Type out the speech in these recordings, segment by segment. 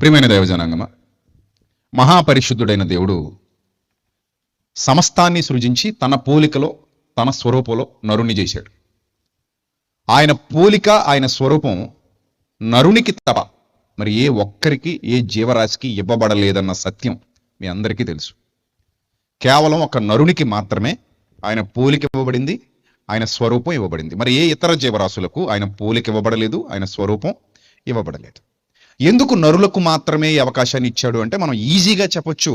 ప్రియమైన దైవజనాంగమ, మహాపరిశుద్ధుడైన దేవుడు సమస్తాన్ని సృజించి తన పోలికలో తన స్వరూపంలో నరుణ్ణి చేశాడు. ఆయన పోలిక ఆయన స్వరూపం నరునికి తప్ప మరి ఏ ఒక్కరికి ఏ జీవరాశికి ఇవ్వబడలేదన్న సత్యం మీ అందరికీ తెలుసు. కేవలం ఒక నరునికి మాత్రమే ఆయన పోలిక ఇవ్వబడింది, ఆయన స్వరూపం ఇవ్వబడింది. మరి ఏ ఇతర జీవరాశులకు ఆయన పోలిక ఇవ్వబడలేదు, ఆయన స్వరూపం ఇవ్వబడలేదు. ఎందుకు నరులకు మాత్రమే ఈ అవకాశాన్ని ఇచ్చాడు అంటే మనం ఈజీగా చెప్పొచ్చు,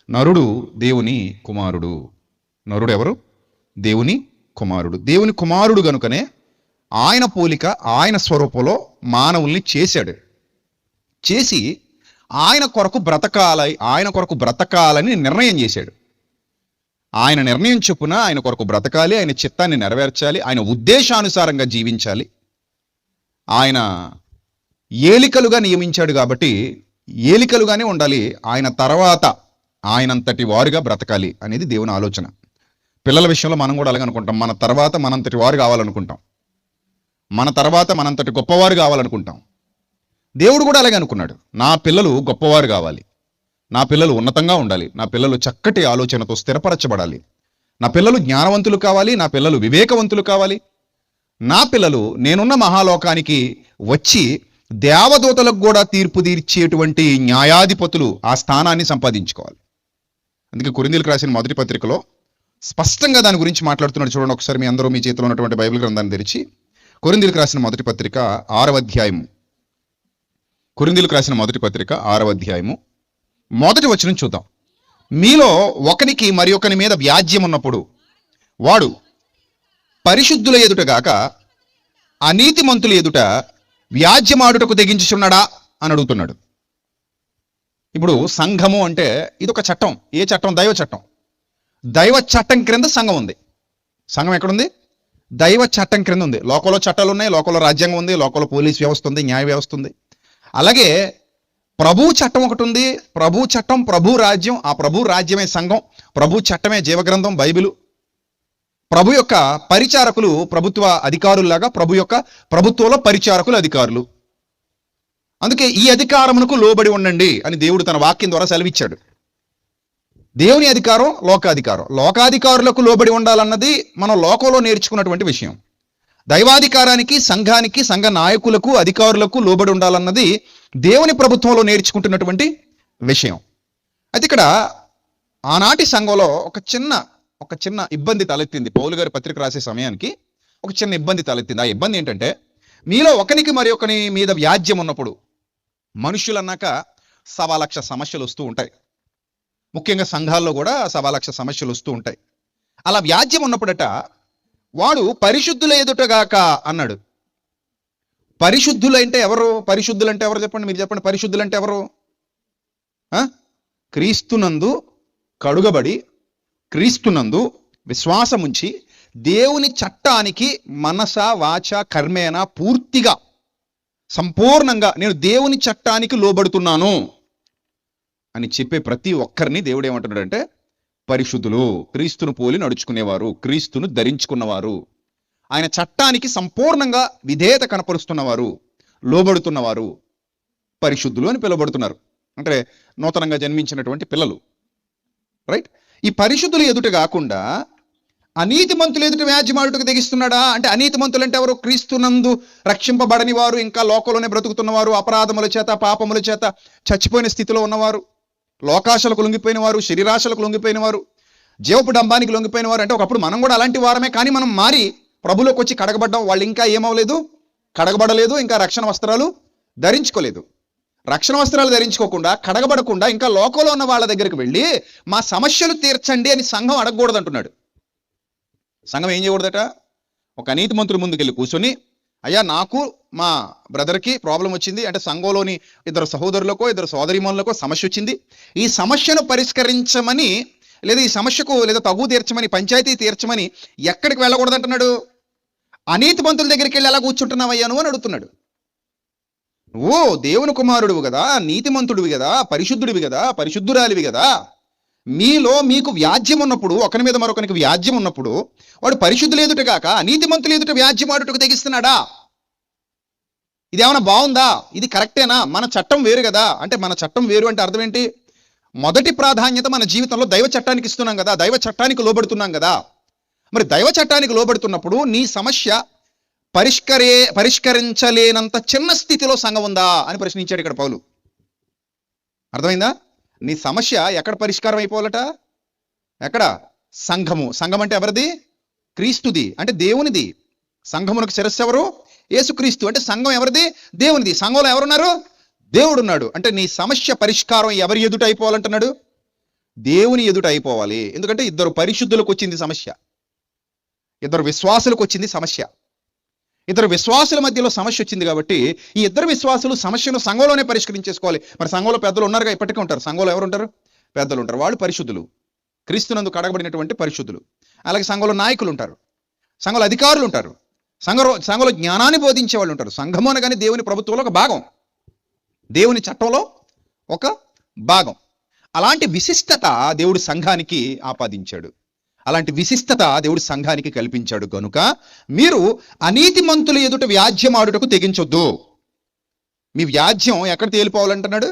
నరుడు దేవుని కుమారుడు. నరుడు ఎవరు? దేవుని కుమారుడు. దేవుని కుమారుడు గనుకనే ఆయన పోలిక ఆయన స్వరూపంలో మానవుల్ని చేశాడు. చేసి ఆయన కొరకు బ్రతకాలని నిర్ణయం చేశాడు. ఆయన నిర్ణయం చొప్పున ఆయన కొరకు బ్రతకాలి, ఆయన చిత్తాన్ని నెరవేర్చాలి, ఆయన ఉద్దేశానుసారంగా జీవించాలి. ఆయన ఏలికలుగా నియమించాడు కాబట్టి ఏలికలుగానే ఉండాలి. ఆయన తర్వాత ఆయనంతటి వారుగా బ్రతకాలి అనేది దేవుని ఆలోచన. పిల్లల విషయంలో మనం కూడా అలాగే అనుకుంటాం. మన తర్వాత మనంతటి వారు కావాలనుకుంటాం, మన తర్వాత మనంతటి గొప్పవారు కావాలనుకుంటాం. దేవుడు కూడా అలాగే అనుకున్నాడు. నా పిల్లలు గొప్పవారు కావాలి, నా పిల్లలు ఉన్నతంగా ఉండాలి, నా పిల్లలు చక్కటి ఆలోచనతో స్థిరపరచబడాలి, నా పిల్లలు జ్ఞానవంతులు కావాలి, నా పిల్లలు వివేకవంతులు కావాలి, నా పిల్లలు నేనున్న మహాలోకానికి వచ్చి దేవదూతలకు కూడా తీర్పు తీర్చేటువంటి న్యాయాధిపతులు ఆ స్థానాన్ని సంపాదించుకోవాలి. అందుకే కొరింథీయులకు రాసిన మొదటి పత్రికలో స్పష్టంగా దాని గురించి మాట్లాడుతున్నాడు. చూడండి ఒకసారి, మీ అందరూ మీ చేతిలో ఉన్నటువంటి బైబిల్ గ్రంథాన్ని తెరిచి కొరింథీయులకు రాసిన మొదటి పత్రిక 6వ అధ్యాయము. కొరింథీయులకు రాసిన మొదటి పత్రిక 6వ అధ్యాయము మొదటి వచనం చూద్దాం. మీలో ఒకనికి మరి ఒకని మీద వ్యాజ్యం ఉన్నప్పుడు వాడు పరిశుద్ధుల ఎదుటగాక అనీతిమంతుల ఎదుట వ్యాజ్యమాడుటకు తెగించుచున్నాడా అని అడుగుతున్నాడు. ఇప్పుడు సంఘము అంటే ఇది ఒక చట్టం. ఏ చట్టం? దైవ చట్టం. దైవ చట్టం క్రింద సంఘం ఉంది. సంఘం ఎక్కడుంది? దైవ చట్టం క్రింద ఉంది. లోకంలో చట్టాలు ఉన్నాయి, లోకంలో రాజ్యాంగం ఉంది, లోకంలో పోలీస్ వ్యవస్థ ఉంది, న్యాయ వ్యవస్థ ఉంది. అలాగే ప్రభు చట్టం ఒకటి ఉంది. ప్రభు చట్టం, ప్రభు రాజ్యం. ఆ ప్రభు రాజ్యమే సంఘం, ప్రభు చట్టమే జీవగ్రంథం బైబిలు. ప్రభు యొక్క పరిచారకులు ప్రభుత్వ అధికారుల్లాగా ప్రభు యొక్క ప్రభుత్వంలో పరిచారకులు అధికారులు. అందుకే ఈ అధికారమునకు లోబడి ఉండండి అని దేవుడు తన వాక్యం ద్వారా సెలవిచ్చాడు. దేవుని అధికారం, లోకాధికారం. లోకాధికారులకు లోబడి ఉండాలన్నది మనం లోకంలో నేర్చుకున్నటువంటి విషయం. దైవాధికారానికి, సంఘానికి, సంఘ నాయకులకు, అధికారులకు లోబడి ఉండాలన్నది దేవుని ప్రభుత్వంలో నేర్చుకుంటున్నటువంటి విషయం. అయితే ఇక్కడ ఆనాటి సంఘంలో ఒక చిన్న ఇబ్బంది తలెత్తింది. పౌలు గారి పత్రిక రాసే సమయానికి ఒక చిన్న ఇబ్బంది తలెత్తింది. ఆ ఇబ్బంది ఏంటంటే, మీలో ఒకనికి మరి ఒకని మీద వ్యాజ్యం ఉన్నప్పుడు, మనుషులు అన్నాక 1,00,000 సమస్యలు వస్తూ ఉంటాయి. ముఖ్యంగా సంఘాల్లో కూడా 1,00,000 సమస్యలు వస్తూ ఉంటాయి. అలా వ్యాజ్యం ఉన్నప్పుడట వాడు పరిశుద్ధుల ఎదుటగాక అన్నాడు. పరిశుద్ధులంటే ఎవరు? పరిశుద్ధులంటే ఎవరు చెప్పండి, మీరు చెప్పండి. పరిశుద్ధులంటే ఎవరు? క్రీస్తునందు కడుగబడి, క్రీస్తునందు విశ్వాసముంచి దేవుని చట్టానికి మనస వాచ కర్మేన పూర్తిగా సంపూర్ణంగా నేను దేవుని చట్టానికి లోబడుతున్నాను అని చెప్పే ప్రతి ఒక్కరిని దేవుడు ఏమంటున్నాడంటే పరిశుద్ధులు, క్రీస్తును పోలి నడుచుకునేవారు, క్రీస్తును ధరించుకున్నవారు, ఆయన చట్టానికి సంపూర్ణంగా విధేయత కనపరుస్తున్నవారు, లోబడుతున్నవారు పరిశుద్ధులు అని పిలువబడుతున్నారు. అంటే నూతనంగా జన్మించినటువంటి పిల్లలు, రైట్? ఈ పరిశుద్ధులు ఎదుట కాకుండా అనీతిమంతులు ఎదుట వ్యాజ్యమాడుటకు తెగిస్తున్నాడా అంటే, అనీతిమంతులు అంటే ఎవరు? క్రీస్తునందు రక్షింపబడని వారు, ఇంకా లోకంలోనే బ్రతుకుతున్నవారు, అపరాధముల చేత పాపముల చేత చచ్చిపోయిన స్థితిలో ఉన్నవారు, లోకాశలకు లొంగిపోయిన వారు, శరీరాశలకు లొంగిపోయిన వారు, జీవపు డంబానికి లొంగిపోయిన వారు. అంటే ఒకప్పుడు మనం కూడా అలాంటి వారమే, కానీ మనం మారి ప్రభులోకి వచ్చి కడగబడ్డాం. వాళ్ళు ఇంకా ఏమవలేదు, కడగబడలేదు, ఇంకా రక్షణ వస్త్రాలు ధరించుకోలేదు. రక్షణ వస్త్రాలు ధరించుకోకుండా, కడగబడకుండా ఇంకా లోకంలో ఉన్న వాళ్ళ దగ్గరికి వెళ్ళి మా సమస్యలు తీర్చండి అని సంఘం అడగకూడదు అంటున్నాడు. సంఘం ఏం చేయకూడదట? ఒక అనీతిమంతుడి ముందుకెళ్ళి కూర్చొని, అయ్యా నాకు మా బ్రదర్కి ప్రాబ్లం వచ్చింది అంటే, సంఘంలోని ఇద్దరు సహోదరులకో ఇద్దరు సోదరీమణులకో సమస్య వచ్చింది, ఈ సమస్యను పరిష్కరించమని లేదా ఈ సమస్యకు లేదా తగు తీర్చమని, పంచాయతీ తీర్చమని ఎక్కడికి వెళ్ళకూడదు అంటున్నాడు? అనీతిమంతుల దగ్గరికి వెళ్ళి ఎలా కూర్చుంటున్నావయ్యా నువ్వు అని అడుగుతున్నాడు. నువ్వు దేవుని కుమారుడివి కదా, నీతిమంతుడివి కదా, పరిశుద్ధుడివి కదా, పరిశుద్ధురాలివి కదా, మీలో మీకు వ్యాజ్యం ఉన్నప్పుడు, ఒకరి మీద మరొకరికి వ్యాజ్యం ఉన్నప్పుడు వాడు పరిశుద్ధులు ఎదుట కాక అనీతిమంతులు ఎదుట వ్యాజ్యం ఆడుటకు తెగిస్తున్నాడా? ఇదేమైనా బాగుందా? ఇది కరెక్టేనా? మన చట్టం వేరు కదా. అంటే మన చట్టం వేరు అంటే అర్థం ఏంటి? మొదటి ప్రాధాన్యత మన జీవితంలో దైవ చట్టానికి ఇస్తున్నాం కదా, దైవ చట్టానికి లోబడుతున్నాం కదా. మరి దైవ చట్టానికి లోబడుతున్నప్పుడు నీ సమస్య పరిష్కరించలేనంత చిన్న స్థితిలో సంఘం ఉందా అని ప్రశ్నించాడు ఇక్కడ పౌలు. అర్థమైందా? నీ సమస్య ఎక్కడ పరిష్కారం అయిపోవాలట? ఎక్కడ? సంఘము. సంఘం అంటే ఎవరిది? క్రీస్తుది, అంటే దేవునిది. సంఘమునకు శిరస్సు ఎవరు? యేసుక్రీస్తు. అంటే సంఘం ఎవరిది? దేవునిది. సంఘంలో ఎవరున్నారు? దేవుడున్నాడు. అంటే నీ సమస్య పరిష్కారం ఎవరి ఎదుట అయిపోవాలంటున్నాడు? దేవుని ఎదుట అయిపోవాలి. ఎందుకంటే ఇద్దరు పరిశుద్ధులకు వచ్చింది సమస్య, ఇద్దరు విశ్వాసులకు వచ్చింది సమస్య. ఇద్దరు విశ్వాసుల మధ్యలో సమస్య వచ్చింది కాబట్టి ఈ ఇద్దరు విశ్వాసులు సమస్యను సంఘంలోనే పరిష్కరించేసుకోవాలి. మరి సంఘంలో పెద్దలు ఉన్నారుగా, ఇప్పటికీ ఉంటారు. సంఘంలో ఎవరు ఉంటారు? పెద్దలు ఉంటారు. వాళ్ళు పరిశుద్ధులు, క్రీస్తునందు కడగబడినటువంటి పరిశుద్ధులు. అలాగే సంఘంలో నాయకులు ఉంటారు, సంఘంలో అధికారులు ఉంటారు, సంఘంలో జ్ఞానాన్ని బోధించే వాళ్ళు ఉంటారు. సంఘము అనగానే దేవుని ప్రభుత్వంలో ఒక భాగం, దేవుని చట్టంలో ఒక భాగం. అలాంటి విశిష్టత దేవుడు సంఘానికి ఆపాదించాడు, అలాంటి విశిష్టత దేవుడు సంఘానికి కల్పించాడు. గనుక మీరు అనీతిమంతుల ఎదుట వ్యాజ్యమాడుటకు తెగించొద్దు. మీ వ్యాజ్యం ఎక్కడ తేలిపోవాలంటున్నాడు?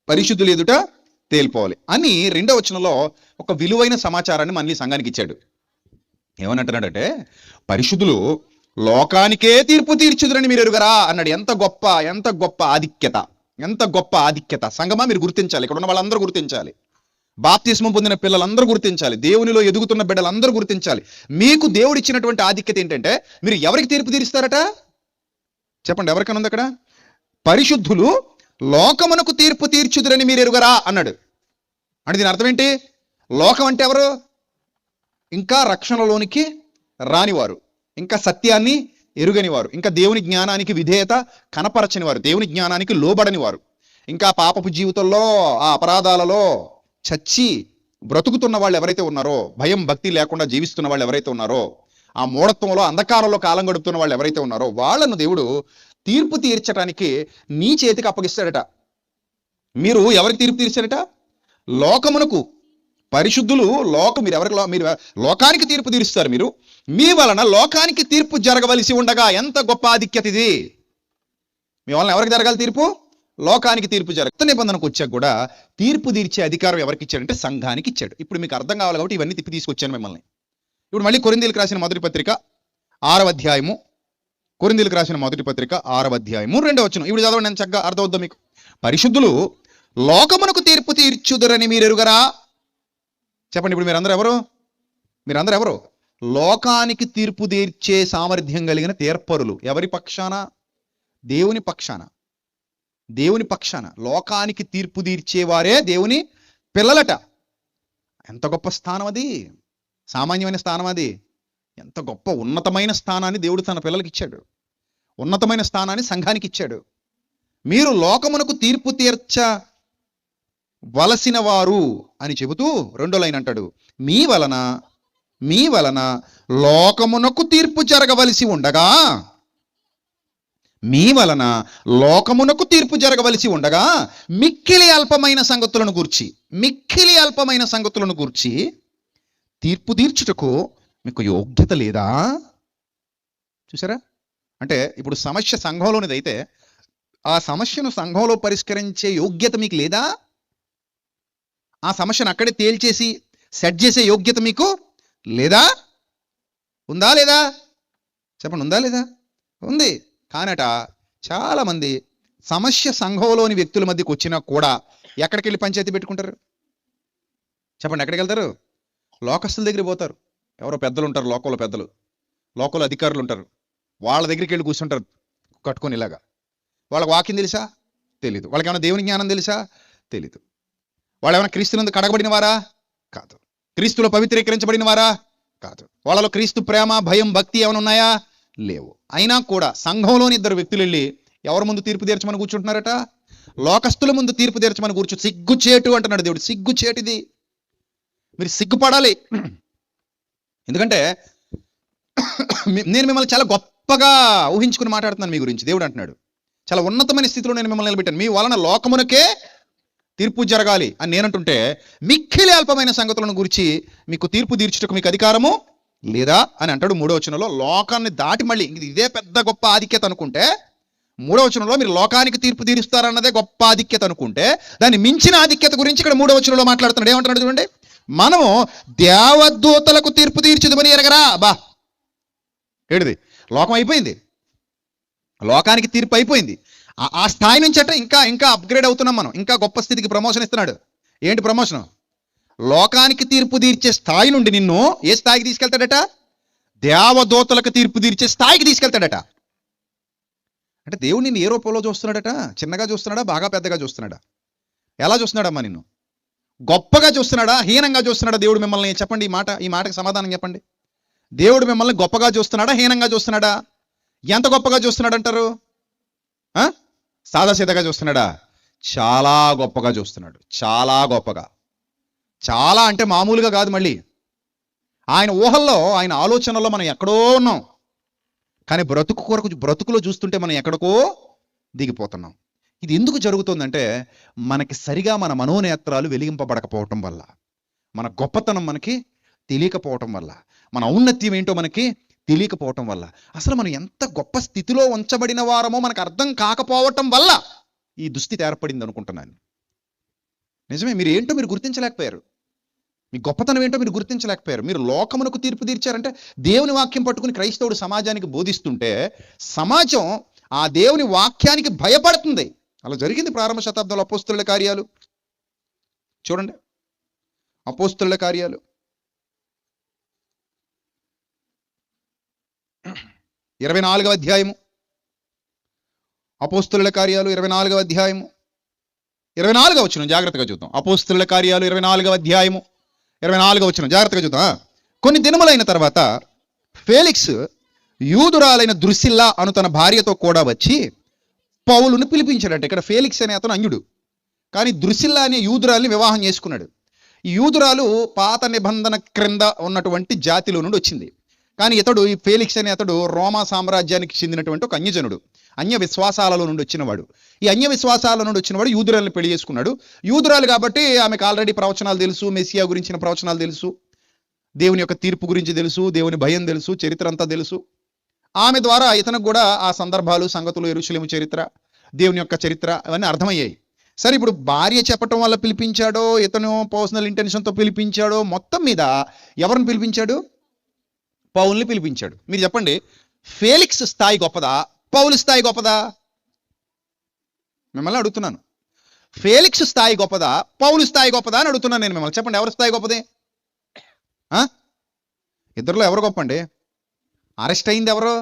పరిశుద్ధుల ఎదుట తేలిపోవాలి అని 2వ వచనంలో ఒక విలువైన సమాచారాన్ని మళ్ళీ సంఘానికి ఇచ్చాడు. ఏమనంటున్నాడంటే, పరిశుద్ధులు లోకానికే తీర్పు తీర్చుదురని మీరు ఎరుగరా అన్నాడు. ఎంత గొప్ప ఆధిక్యత, ఎంత గొప్ప ఆధిక్యత. సంఘమా మీరు గుర్తించాలి, ఇక్కడ ఉన్న వాళ్ళందరూ గుర్తించాలి, బాప్తిస్మం పొందిన పిల్లలందరూ గుర్తించాలి, దేవునిలో ఎదుగుతున్న బిడ్డలందరూ గుర్తించాలి. మీకు దేవుడు ఇచ్చినటువంటి ఆధిక్యత ఏంటంటే మీరు ఎవరికి తీర్పు తీరుస్తారట? చెప్పండి, ఎవరికైనా ఉంది అక్కడ? పరిశుద్ధులు లోకమునకు తీర్పు తీర్చుదురని మీరు ఎరుగరా అన్నాడు. అంటే దీని అర్థం ఏంటి? లోకం అంటే ఎవరు? ఇంకా రక్షణలోనికి రానివారు, ఇంకా సత్యాన్ని ఎరుగని వారు, ఇంకా దేవుని జ్ఞానానికి విధేయత కనపరచని వారు, దేవుని జ్ఞానానికి లోబడని వారు, ఇంకా పాపపు జీవితంలో ఆ అపరాధాలలో చచ్చి బ్రతుకుతున్న వాళ్ళు ఎవరైతే ఉన్నారో, భయం భక్తి లేకుండా జీవిస్తున్న వాళ్ళు ఎవరైతే ఉన్నారో, ఆ మూఢత్వంలో అంధకారంలో కాలం గడుపుతున్న వాళ్ళు ఎవరైతే ఉన్నారో వాళ్ళను దేవుడు తీర్పు తీర్చడానికి నీ చేతికి అప్పగిస్తాడట. మీరు ఎవరికి తీర్పు తీర్చారట? లోకమునకు. పరిశుద్ధులు మీరు లోకానికి తీర్పు తీరుస్తారు. మీరు మీ వలన లోకానికి తీర్పు జరగవలసి ఉండగా ఎంత గొప్ప ఆధిక్యత ఇది! మీ వలన ఎవరికి జరగాలి తీర్పు? లోకానికి తీర్పు జరగ. కొత్త నిబంధనకు వచ్చాక కూడా తీర్పు తీర్చే అధికారం ఎవరికి ఇచ్చాడంటే సంఘానికి ఇచ్చాడు. ఇప్పుడు మీకు అర్థం కావాలి కాబట్టి ఇవన్నీ తిప్పి తీసుకొచ్చాను మిమ్మల్ని. ఇప్పుడు మళ్ళీ కొరింథీయులకు రాసిన మొదటి పత్రిక 6వ అధ్యాయము, కొరింథీయులకు రాసిన మొదటి పత్రిక 6వ అధ్యాయము 2వ వచనం. ఇప్పుడు చదవండి, నేను చక్కగా అర్థమవుద్దాం మీకు. పరిశుద్ధులు లోకమునకు తీర్పు తీర్చుదురని మీరు ఎరుగరా? చెప్పండి, ఇప్పుడు మీరందరూ ఎవరు? లోకానికి తీర్పు తీర్చే సామర్థ్యం కలిగిన తీర్పరులు. ఎవరి పక్షాన? దేవుని పక్షాన. దేవుని పక్షాన లోకానికి తీర్పు తీర్చేవారే దేవుని పిల్లలట. ఎంత గొప్ప స్థానం అది! సామాన్యమైన స్థానం అది. ఎంత గొప్ప ఉన్నతమైన స్థానాన్ని దేవుడు తన పిల్లలకి ఇచ్చాడు, ఉన్నతమైన స్థానాన్ని సంఘానికి ఇచ్చాడు. మీరు లోకమునకు తీర్పు తీర్చవలసిన వారు అని చెబుతూ 2వ లైన్ అంటాడు, మీ వలన లోకమునకు తీర్పు జరగవలసి ఉండగా, మీ వలన లోకమునకు తీర్పు జరగవలసి ఉండగా మిక్కిలి అల్పమైన సంగతులను గూర్చి తీర్పు తీర్చుటకు మీకు యోగ్యత లేదా? చూసారా? అంటే ఇప్పుడు సమస్య సంఘంలోనిదైతే ఆ సమస్యను సంఘంలో పరిష్కరించే యోగ్యత మీకు లేదా? ఆ సమస్యను అక్కడే తేల్చేసి సెట్ చేసే యోగ్యత మీకు లేదా? ఉందా లేదా? చెప్పండి, ఉందా లేదా? ఉంది. కానట చాలామంది సమస్య సంఘంలోని వ్యక్తుల మధ్యకి వచ్చినా కూడా ఎక్కడికి వెళ్ళి పంచాయతీ పెట్టుకుంటారు? చెప్పండి, ఎక్కడికి వెళ్తారు? లోకస్తుల దగ్గరికి పోతారు. ఎవరో పెద్దలు ఉంటారు, లోకల్ అధికారులు ఉంటారు. వాళ్ళ దగ్గరికి వెళ్ళి కూర్చుంటారు కట్టుకొని ఇలాగా. వాళ్ళకి వాక్యం తెలుసా? తెలీదు. వాళ్ళకి ఏమైనా దేవుని జ్ఞానం తెలుసా? తెలీదు. వాళ్ళు ఏమైనా క్రీస్తునందు కడగబడిన వారా? కాదు. క్రీస్తులో పవిత్రీకరించబడిన వారా? కాదు. వాళ్ళలో క్రీస్తు ప్రేమ, భయం, భక్తి ఏమైనా ఉన్నాయా? లేవు. అయినా కూడా సంఘంలోని ఇద్దరు వ్యక్తులు వెళ్ళి ఎవరి ముందు తీర్పు తీర్చమని కూర్చుంటున్నారట? లోకస్తుల ముందు తీర్పు తీర్చమని సిగ్గుచేటు అంటున్నాడు దేవుడు. సిగ్గుచేటిది. మీరు సిగ్గుపడాలి. ఎందుకంటే నేను మిమ్మల్ని చాలా గొప్పగా ఊహించుకుని మాట్లాడుతున్నాను మీ గురించి. దేవుడు అంటున్నాడు, చాలా ఉన్నతమైన స్థితిలో నేను మిమ్మల్ని నిలబెట్టాను. మీ వలన లోకమునకే తీర్పు జరగాలి అని నేనంటుంటే మిక్కిలి అల్పమైన సంగతులను గురించి మీకు తీర్పు తీర్చుటకు మీకు అధికారము లేదా అని అంటాడు 3వ వచనంలో. లోకాన్ని దాటి మళ్ళీ ఇదే పెద్ద గొప్ప ఆధిక్యత అనుకుంటే 3వ వచనంలో మీరు లోకానికి తీర్పు తీరుస్తారన్నదే గొప్ప ఆధిక్యత అనుకుంటే, దాన్ని మించిన ఆధిక్యత గురించి ఇక్కడ 3వ వచనంలో మాట్లాడుతున్నాడు. ఏమంటున్నాడు చూడండి, మనము దేవదూతలకు తీర్పు తీర్చుదుమని ఎరగరా. బా ఏడిది, లోకం అయిపోయింది, లోకానికి తీర్పు అయిపోయింది. ఆ స్థాయి నుంచి అంటే ఇంకా అప్గ్రేడ్ అవుతున్నాం మనం, ఇంకా గొప్ప స్థితికి ప్రమోషన్ ఇస్తున్నాడు. ఏంటి ప్రమోషన్? లోకానికి తీర్పు తీర్చే స్థాయి నుండి నిన్ను ఏ స్థాయికి తీసుకెళ్తాడట? దేవదూతలకు తీర్పు తీర్చే స్థాయికి తీసుకెళ్తాడట. అంటే దేవుడు నిన్ను ఏ రూపంలో చూస్తున్నాడట? చిన్నగా చూస్తున్నాడా, బాగా పెద్దగా చూస్తున్నాడా? ఎలా చూస్తున్నాడమ్మా నిన్ను? గొప్పగా చూస్తున్నాడా, హీనంగా చూస్తున్నాడా దేవుడు మిమ్మల్ని? చెప్పండి, ఈ మాటకి సమాధానం చెప్పండి. దేవుడు మిమ్మల్ని గొప్పగా చూస్తున్నాడా, హీనంగా చూస్తున్నాడా? ఎంత గొప్పగా చూస్తున్నాడు అంటారు? సాదాసీదాగా చూస్తున్నాడా? చాలా గొప్పగా చూస్తున్నాడు, చాలా గొప్పగా. చాలా అంటే మామూలుగా కాదు. మళ్ళీ ఆయన ఊహల్లో, ఆయన ఆలోచనలో మనం ఎక్కడో ఉన్నాం, కానీ బ్రతుకులో చూస్తుంటే మనం ఎక్కడికో దిగిపోతున్నాం. ఇది ఎందుకు జరుగుతుందంటే, మనకి సరిగా మన మనోనేత్రాలు వెలిగింపబడకపోవటం వల్ల, మన గొప్పతనం మనకి తెలియకపోవటం వల్ల, మన ఔన్నత్యం ఏంటో మనకి తెలియకపోవటం వల్ల, అసలు మనం ఎంత గొప్ప స్థితిలో ఉంచబడిన వారమో మనకు అర్థం కాకపోవటం వల్ల ఈ దుస్థితి ఏర్పడింది అనుకుంటున్నాను. నిజమే, మీరు ఏంటో మీరు గుర్తించలేకపోయారు, మీ గొప్పతనం ఏంటో మీరు గుర్తించలేకపోయారు. మీరు లోకమునకు తీర్పు తీర్చారంటే, దేవుని వాక్యం పట్టుకుని క్రైస్తవుడు సమాజానికి బోధిస్తుంటే సమాజం ఆ దేవుని వాక్యానికి భయపడుతుంది. అలా జరిగింది ప్రారంభ శతాబ్దంలో. అపోస్తలుల కార్యాలు చూడండి, అపోస్తలుల కార్యాలు 24వ అధ్యాయము. అపోస్తలుల కార్యాలు 24వ అధ్యాయము 24వ వచనం జాగ్రత్తగా చూద్దాం. అపోస్తలుల కార్యాలు 24వ అధ్యాయము 24వ వచనం జాగ్రత్తగా చూద్దాం. కొన్ని దినములైన తర్వాత ఫేలిక్స్ యూదురాలైన ద్రుసిల్లా అను తన భార్యతో కూడా వచ్చి పౌలును పిలిపించాడంట. ఇక్కడ ఫేలిక్స్ అనే అతను అన్యుడు, కానీ ద్రుసిల్లా అనే యూదురాల్ని వివాహం చేసుకున్నాడు. ఈ యూదురాలు పాత నిబంధన క్రింద ఉన్నటువంటి జాతిలో నుండి వచ్చింది. కానీ ఈ ఫేలిక్స్ అనే అతడు రోమా సామ్రాజ్యానికి చెందినటువంటి ఒక అన్యజనుడు, అన్య విశ్వాసాలలో నుండి వచ్చినవాడు. ఈ అన్య విశ్వాసాల నుండి వచ్చినవాడు యూదురాలను పెళ్లి చేసుకున్నాడు. యూదురాలు కాబట్టి ఆమెకు ఆల్రెడీ ప్రవచనాలు తెలుసు, మెస్సియా గురించిన ప్రవచనాలు తెలుసు, దేవుని యొక్క తీర్పు గురించి తెలుసు, దేవుని భయం తెలుసు, చరిత్ర అంతా తెలుసు. ఆమె ద్వారా ఇతనికి కూడా ఆ సందర్భాలు, సంగతులు, యెరూషలేము చరిత్ర, దేవుని యొక్క చరిత్ర అవన్నీ అర్థమయ్యాయి. సరే, ఇప్పుడు భార్య చెప్పటం వల్ల పిలిపించాడో, ఇతను పర్సనల్ ఇంటెన్షన్తో పిలిపించాడో, మొత్తం మీద ఎవరిని పిలిపించాడు? పౌల్ని పిలిపించాడు. మీరు చెప్పండి, ఫేలిక్స్ స్థాయి గొప్పదా, పౌలు స్థాయి గొప్పదా? మిమ్మల్ని అడుగుతున్నాను. ఫేలిక్స్ స్థాయి గొప్పదా, పౌలు స్థాయి గొప్పదా అని అడుగుతున్నాను నేను మిమ్మల్ని. చెప్పండి, ఎవరి స్థాయి గొప్పది? ఇద్దరిలో ఎవరు గొప్ప అండి? అరెస్ట్ అయింది ఎవరు?